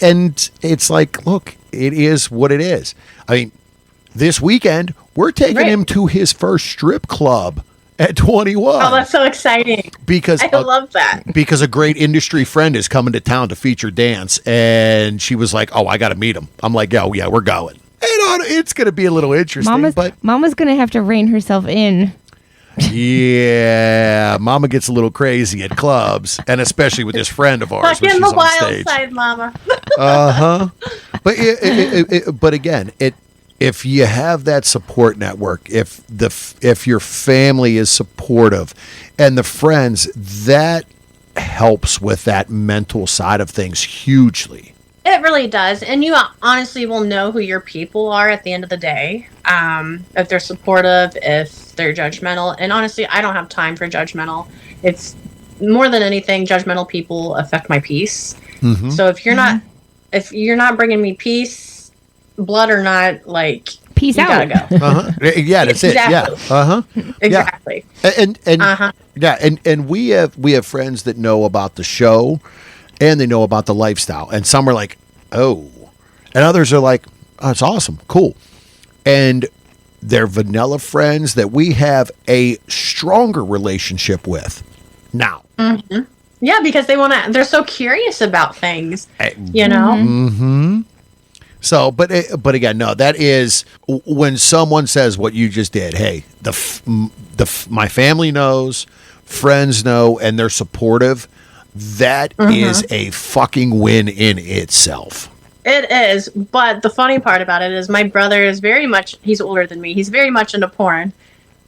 And it's like, look, it is what it is. I mean, this weekend we're taking him to his first strip club at 21. Oh, that's so exciting. Because I love that. Because a great industry friend is coming to town to feature dance, and she was like, "Oh, I got to meet him." I'm like, "Oh, yeah, we're going." And it's going to be a little interesting. Mama's going to have to rein herself in. Yeah, Mama gets a little crazy at clubs, and especially with this friend of ours. Like in the wild side, Mama. But again, if you have that support network, if your family is supportive, and the friends, that helps with that mental side of things hugely. It really does. And you honestly will know who your people are at the end of the day. If they're supportive, if they're judgmental. And honestly, I don't have time for judgmental. It's more than anything, judgmental people affect my peace. Mm-hmm. So if you're not bringing me peace, blood or not, like, peace out. You gotta go. Yeah, that's exactly. it. Yeah. Exactly. And we have friends that know about the show. And they know about the lifestyle. And some are like, "Oh." And others are like, "Oh, it's awesome. Cool." And they're vanilla friends that we have a stronger relationship with now. Mm-hmm. Yeah, because they're so curious about things, you know? Mm-hmm. So, but again, no, that is when someone says what you just did. Hey, my family knows, friends know, and they're supportive. That is a fucking win in itself. It is, but the funny part about it is my brother is he's older than me. He's very much into porn.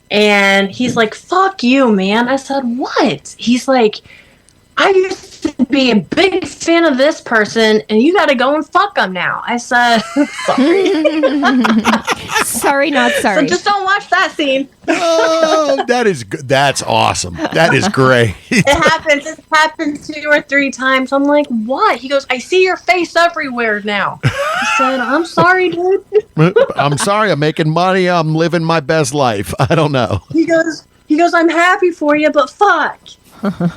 And he's like, "Fuck you, man." I said, "What?" He's like, "I used to be a big fan of this person, and you got to go and fuck them now." I said, "Sorry." Sorry, not sorry. So just don't watch that scene. Oh, that is good. That's awesome. That is great. It happens 2 or 3 times. I'm like, "What?" He goes, "I see your face everywhere now." I said, "I'm sorry, dude." I'm sorry. I'm making money. I'm living my best life. I don't know. He goes, "I'm happy for you, but fuck.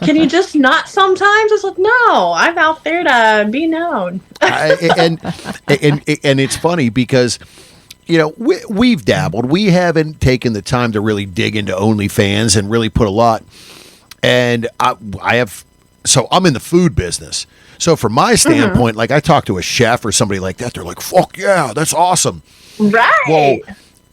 Can you just not sometimes?" I was like, "No, I'm out there to be known." And it's funny because, you know, we've dabbled. We haven't taken the time to really dig into OnlyFans and really put a lot. And so I'm in the food business. So from my standpoint, like I talk to a chef or somebody like that, they're like, "Fuck yeah, that's awesome." Right. Well,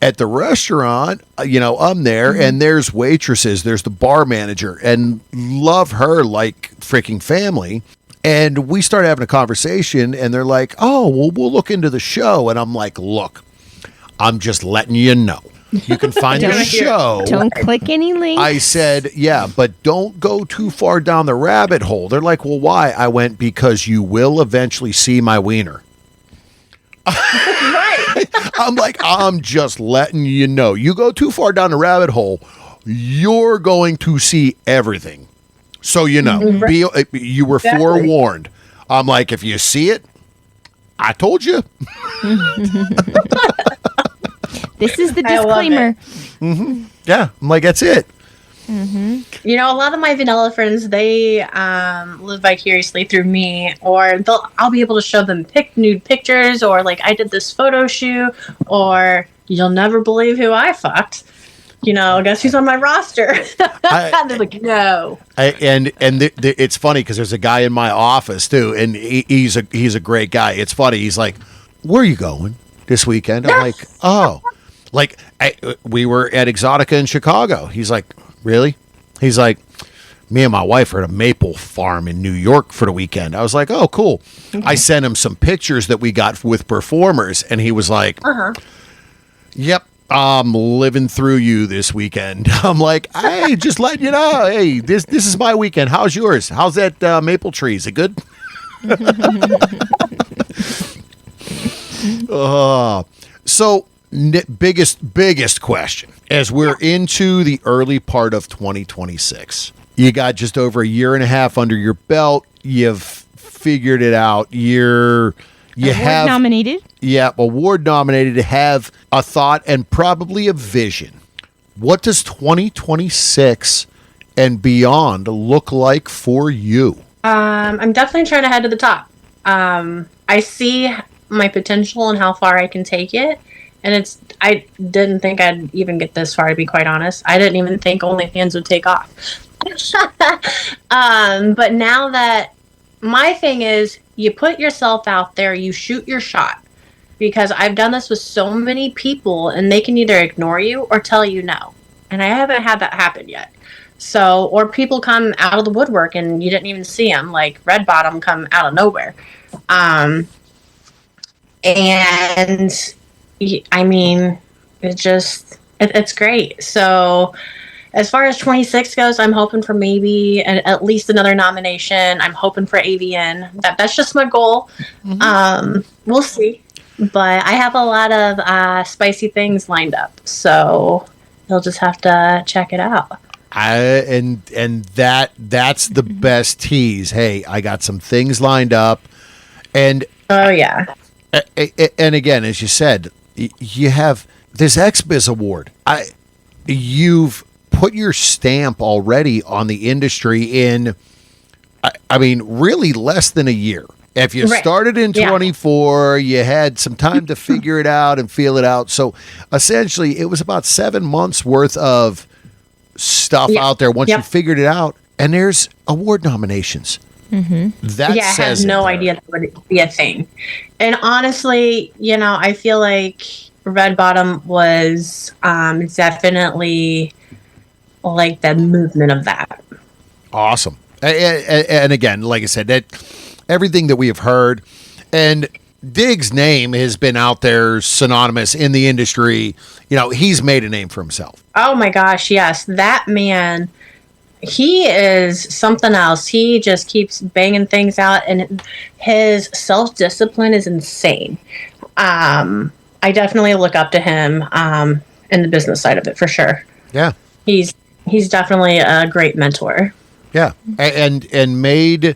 at the restaurant, you know, I'm there and there's waitresses, there's the bar manager, and love her like freaking family. And we start having a conversation and they're like, "Oh, well, we'll look into the show." And I'm like, "Look, I'm just letting you know. You can find the show. Don't click any links." I said, "Yeah, but don't go too far down the rabbit hole." They're like, "Well, why?" I went, "Because you will eventually see my wiener." Right. I'm like, "I'm just letting you know. You go too far down the rabbit hole, you're going to see everything. So, you know, you were forewarned." I'm like, "If you see it, I told you." This is the disclaimer. Mm-hmm. Yeah, I'm like, that's it. Mm-hmm. You know, a lot of my vanilla friends, they live vicariously through me, or I'll be able to show them nude pictures, or like I did this photo shoot, or "You'll never believe who I fucked. You know, guess who's on my roster?" They're like, "No." It's funny because there's a guy in my office too, and he's a great guy. It's funny. He's like, "Where are you going this weekend?" I'm like, "Oh." Like, we were at Exotica in Chicago. He's like, "Really?" He's like, "Me and my wife are at a maple farm in New York for the weekend." I was like, "Oh, cool." I sent him some pictures that we got with performers, and he was like, "Yep, I'm living through you this weekend. I'm like, hey, just letting you know. Hey, this is my weekend. How's yours? How's that maple tree? Is it good? So biggest question as we're into the early part of 2026. You got just over a year and a half under your belt. You've figured it out. You have nominated. Yeah, award nominated, to have a thought and probably a vision. What does 2026 and beyond look like for you? I'm definitely trying to head to the top. I see my potential and how far I can take it. And I didn't think I'd even get this far, to be quite honest. I didn't even think OnlyFans would take off. But now that my thing is, you put yourself out there, you shoot your shot. Because I've done this with so many people, and they can either ignore you or tell you no. And I haven't had that happen yet. So, or people come out of the woodwork and you didn't even see them, like Red Bottom come out of nowhere. And I mean, it's great. So as far as 26 goes, I'm hoping for maybe at least another nomination. I'm hoping for AVN. That's just my goal. Mm-hmm. We'll see. But I have a lot of spicy things lined up. So you'll just have to check it out. And that's the best tease. Hey, I got some things lined up. And oh yeah. And again, as you said, you have this XBiz award. You've put your stamp already on the industry in, I mean, really less than a year. If you started in 24, you had some time to figure it out and feel it out. So essentially, it was about 7 months worth of stuff out there once you figured it out. And there's award nominations. Mm-hmm. That I had no idea that would be a thing. And honestly, I feel like Red Bottom was definitely like the movement of that. Awesome. And again, like I said, that everything that we have heard, and Dig's name has been out there synonymous in the industry. He's made a name for himself. Oh my gosh, yes. That man, he is something else. He just keeps banging things out, and his self-discipline is insane. I definitely look up to him in the business side of it, for sure. Yeah. He's definitely a great mentor. Yeah. And made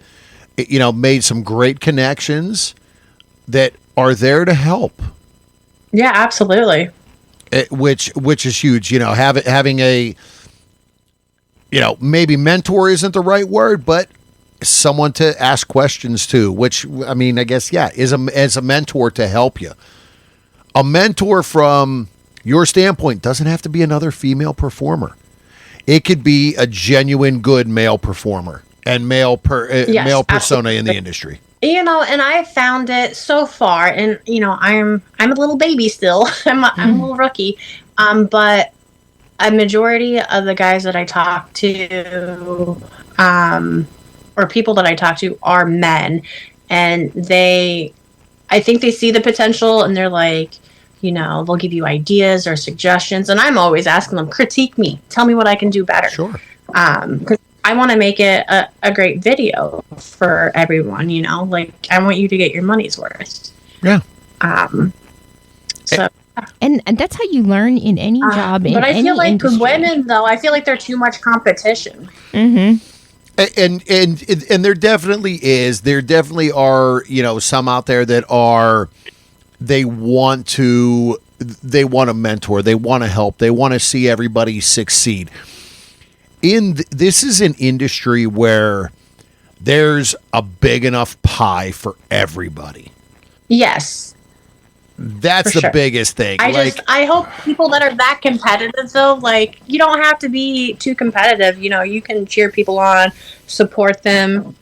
some great connections that are there to help. Yeah, absolutely. Which is huge. Having a, maybe mentor isn't the right word, but someone to ask questions to, which, I mean, I guess, is a mentor to help you. A mentor from your standpoint doesn't have to be another female performer. It could be a genuine good male performer and male persona absolutely. In the industry. And I found it so far, and I'm a little baby still. I'm a little rookie, but a majority of the guys that I talk to, or people that I talk to, are men, and I think they see the potential, and they're like, they'll give you ideas or suggestions, and I'm always asking them, critique me, tell me what I can do better. Sure. 'Cause I want to make it a great video for everyone, like I want you to get your money's worth. Yeah. So. And that's how you learn in any job. But I feel like industry. women, though, I feel like they're too much competition. Mm-hmm. And there definitely is. There definitely are, some out there that they want to mentor, they want to help, they want to see everybody succeed. This is an industry where there's a big enough pie for everybody. Yes. That's the biggest thing. I hope people that are that competitive, though, like, you don't have to be too competitive. You can cheer people on, support them,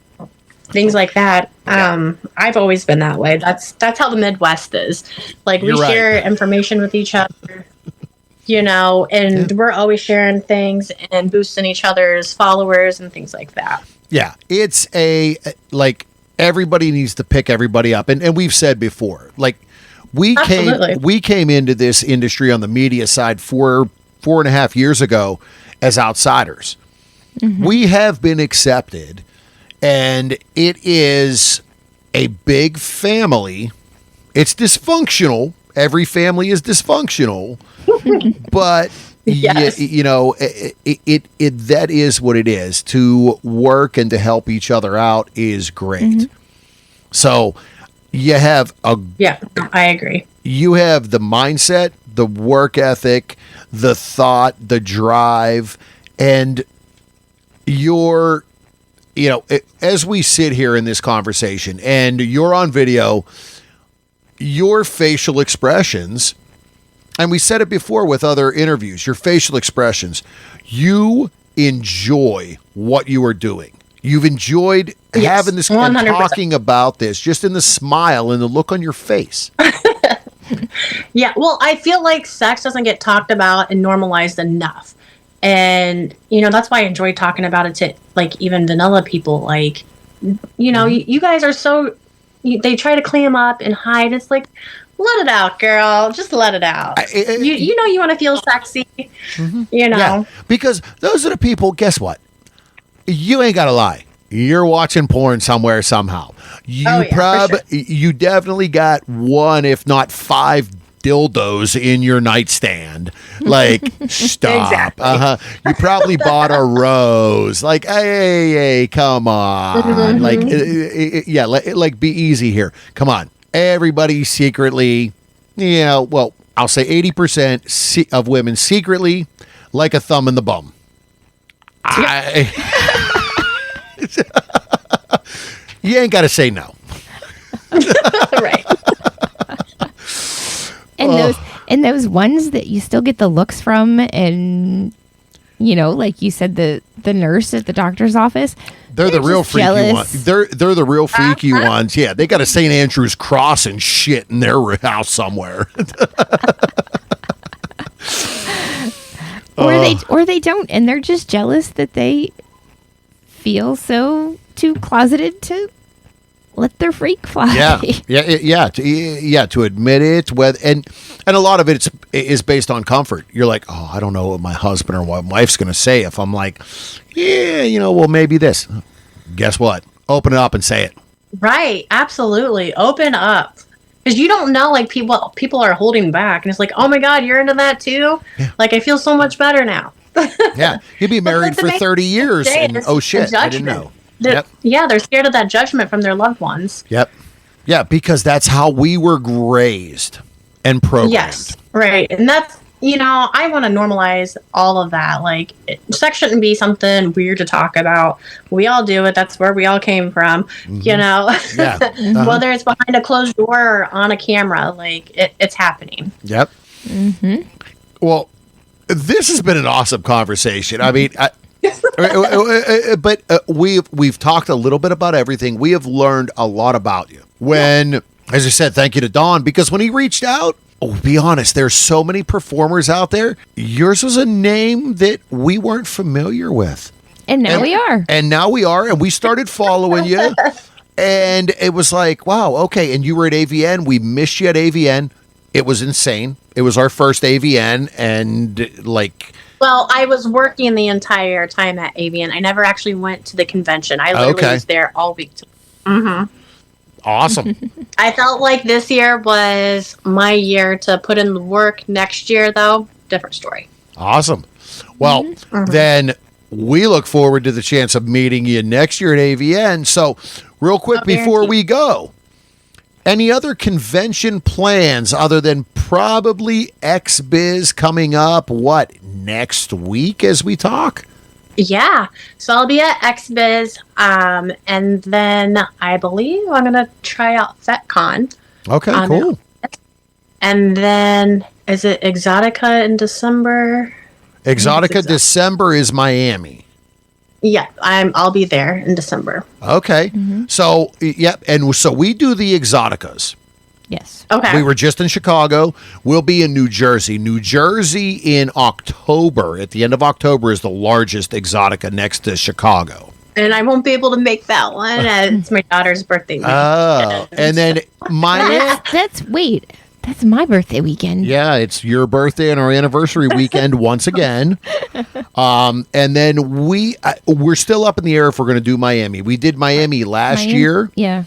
things like that. Yeah. I've always been that way. That's how the Midwest is. Like, we share information with each other, and we're always sharing things and boosting each other's followers and things like that. Yeah, it's everybody needs to pick everybody up. And we've said before, like, Absolutely. we came into this industry on the media side 4.5 years ago as outsiders. We have been accepted, and it is a big family. It's dysfunctional. Every family is dysfunctional, but Yes. you know, it that is what it is. To work and to help each other out is great. So you have Yeah, I agree. you have the mindset, the work ethic, the thought, the drive, and your, you know, as we sit here in this conversation and you're on video, your facial expressions, and we said it before with other interviews, your facial expressions, you enjoy what you are doing. You've enjoyed Yes, having this and 100%. talking about this, just in the smile and the look on your face. Yeah, well, I feel like sex doesn't get talked about and normalized enough. And, you know, that's why I enjoy talking about it to, like, even vanilla people. Like, you know, you guys are so, they try to clam up and hide. It's like, let it out, girl. Just let it out. You know you want to feel sexy, you know. Yeah, because those are the people, guess what? You ain't got to lie. You're watching porn somewhere somehow. You Oh, yeah, for you definitely got one, if not 5 dildos in your nightstand. Like, stop. Exactly. You probably bought a rose. Like, hey, come on. Like, yeah, like be easy here. Come on. Everybody secretly, you know, well, I'll say 80% of women secretly like a thumb in the bum. You ain't got to say no. Right. And those ones that you still get the looks from, and you know, like you said, the nurse at the doctor's office. They're the real just freaky jealous. ones. They're the real freaky ones. Yeah, they got a St. Andrew's cross and shit in their house somewhere. Or they don't, and they're just jealous that they feel so too closeted to let their freak fly. To admit it, and a lot of it is based on comfort. You're like, oh, I don't know what my husband or my wife's going to say if I'm like, yeah, you know, well, maybe this. Guess what? Open it up and say it. Right. Absolutely. Open up. Because you don't know, like, people are holding back. And it's like, oh, my God, you're into that, too? Yeah. Like, I feel so much better now. Yeah, you'd be married for 30 years, and It's oh a shit, I didn't judgment. know. They're- Yeah, they're scared of that judgment from their loved ones. Yep. Yeah, because that's how we were raised and programmed. Yes, right. And that's, you know, I want to normalize all of that. Like, sex shouldn't be something weird to talk about. We all do it. That's where we all came from, you know? Yeah. Whether it's behind a closed door or on a camera, like, it's happening. Yep. Well, this has been an awesome conversation. I mean, but we've talked a little bit about everything. We have learned a lot about you. When, as I said, thank you to Don, because when he reached out, be honest, there's so many performers out there. Yours was a name that we weren't familiar with. And now we are. And now we are, and we started following you. And it was like, wow, okay. And you were at AVN. We missed you at AVN. It was insane. It was our first AVN, and like... Well, I was working the entire time at AVN. I never actually went to the convention. I literally was there all week. Awesome. I felt like this year was my year to put in the work. Next year, though, different story. Awesome. Well, then we look forward to the chance of meeting you next year at AVN. So, real quick before we go, any other convention plans other than probably XBiz coming up, next week as we talk? Yeah. So I'll be at XBiz, and then I believe I'm going to try out FetCon. Okay, cool. And then, is it Exotica in December? Exotica December is Miami. Yeah, I'll be there in December. Okay. So, yep. And so we do the Exoticas. Yes. Okay. We were just in Chicago. We'll be in New Jersey. New Jersey in October. At the end of October is the largest Exotica next to Chicago. And I won't be able to make that one. It's my daughter's birthday week. Oh. And then Miami. Wait. That's my birthday weekend. Yeah, it's your birthday and our anniversary weekend once again. And then we're still up in the air if we're going to do Miami. We did Miami last year. Yeah.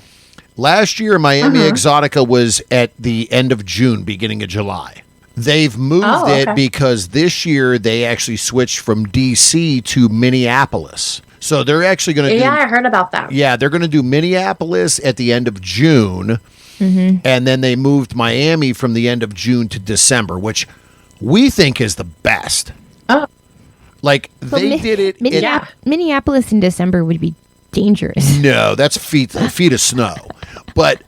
Last year, Miami Exotica was at the end of June, beginning of July. They've moved it because this year they actually switched from DC to Minneapolis. So they're actually going to Yeah, I heard about that. Yeah, they're going to do Minneapolis at the end of June. And then they moved Miami from the end of June to December, which we think is the best. Oh. Like, they did it. Minneapolis in December would be dangerous. No, that's feet of snow. But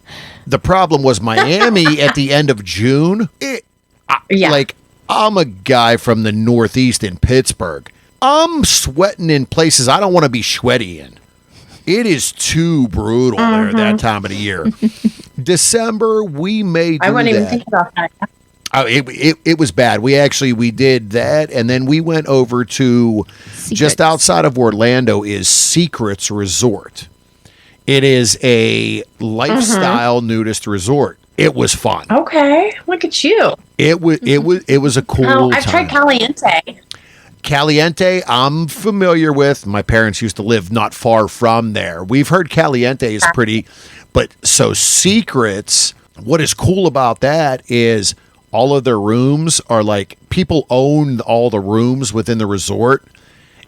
the problem was Miami at the end of June. Like, I'm a guy from the Northeast in Pittsburgh. I'm sweating in places I don't want to be sweaty in. It is too brutal there that time of the year. December, we may do I wouldn't that. even think about that. It was bad. We did that, and then we went over to just outside of Orlando is Secrets Resort. It is a lifestyle nudist resort. It was fun. Okay, look at you. It was a cool I've time. tried Caliente. Caliente, I'm familiar with. My parents used to live not far from there. We've heard Caliente is pretty, but so Secrets, what is cool about that is all of their rooms are like, people own all the rooms within the resort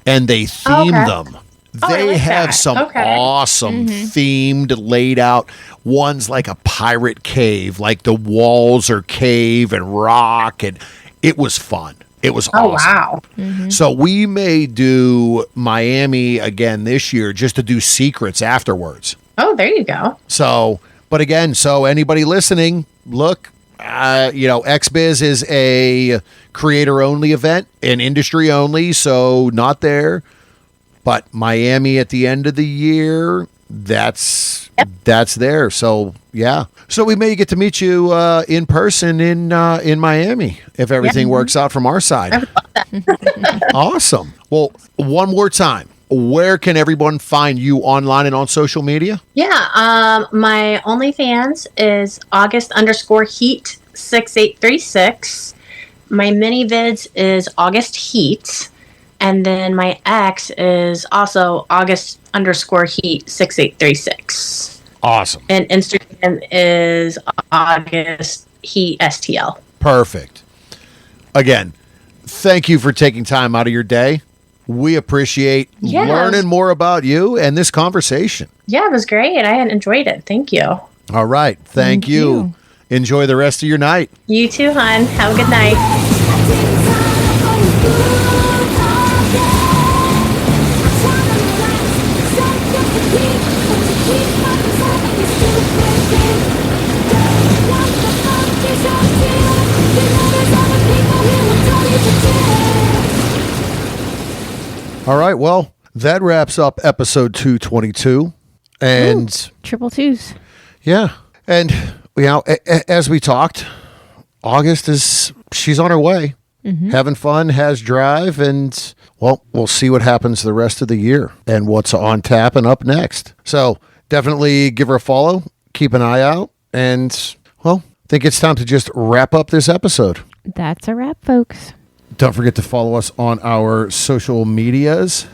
and they theme them. They have some awesome themed, laid out ones, like a pirate cave, like the walls are cave and rock, and it was fun. It was awesome. Wow. So we may do Miami again this year just to do Secrets afterwards. Oh, there you go. So, but again, so anybody listening, look, XBiz is a creator only event, an industry only, so not there. But Miami at the end of the year, that's there. So yeah. So we may get to meet you in person in Miami if everything works out from our side. Awesome. Well, one more time, where can everyone find you online and on social media? Yeah. My OnlyFans is August_Heat 6836. My mini vids is August Heat. And then my X is also August_Heat 6836. Awesome. And Instagram is August Heat STL. Perfect. Again, thank you for taking time out of your day. We appreciate learning more about you and this conversation. Yeah, it was great. I enjoyed it. Thank you. All right. Thank you. Enjoy the rest of your night. You too, hon. Have a good night. All right. Well, that wraps up episode 222. And Triple twos. yeah. And, as we talked, she's on her way, having fun, has drive, and, well, we'll see what happens the rest of the year and what's on tap and up next. So definitely give her a follow, keep an eye out, and, well, I think it's time to just wrap up this episode. That's a wrap, folks. Don't forget to follow us on our social medias.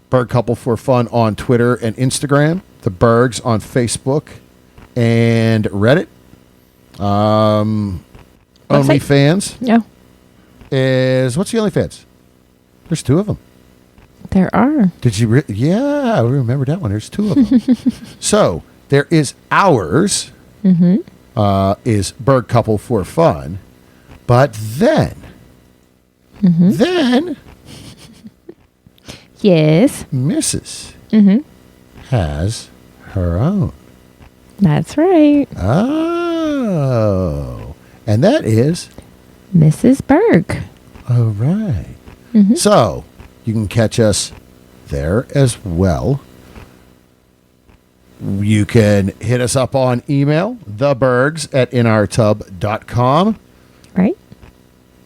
Berg Couple for Fun on Twitter and Instagram. The Bergs on Facebook and Reddit. OnlyFans No, is... What's the OnlyFans? There's two of them. there are. Did you... yeah, I remember that one. There's two of them. So, there is ours. Is Berg Couple for Fun. But then... Then... Yes. Mrs. has her own. That's right. Oh. And that is... Mrs. Berg. All right. So, you can catch us there as well. You can hit us up on email, thebergs@inourtub.com. Right?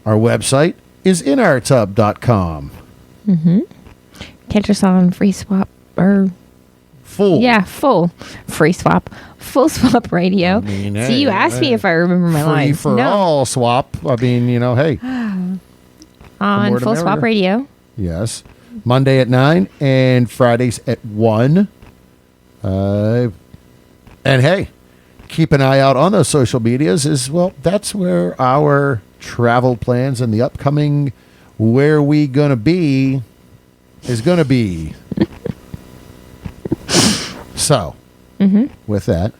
Our website is inourtub.com. Catch us on Free Swap or Full. full Free Swap, Full Swap Radio. I mean, See, you asked me if I remember my free lines. for all swap. I mean, hey. On more the Full Swap merrier. Radio. Yes. Monday at 9 and Fridays at 1. And hey, keep an eye out on those social medias as well. That's where our travel plans and the upcoming where we gonna be is gonna be. So, with that,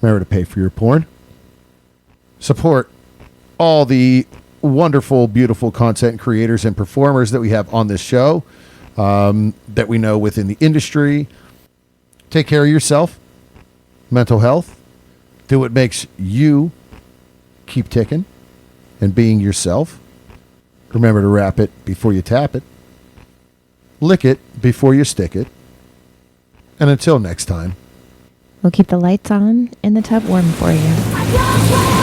remember to pay for your porn. Support all the wonderful, beautiful content creators and performers that we have on this show, that we know within the industry. Take care of yourself, mental health. Do what makes you keep ticking and being yourself. Remember to wrap it before you tap it. Lick it before you stick it. And until next time. We'll keep the lights on and the tub warm for you. I got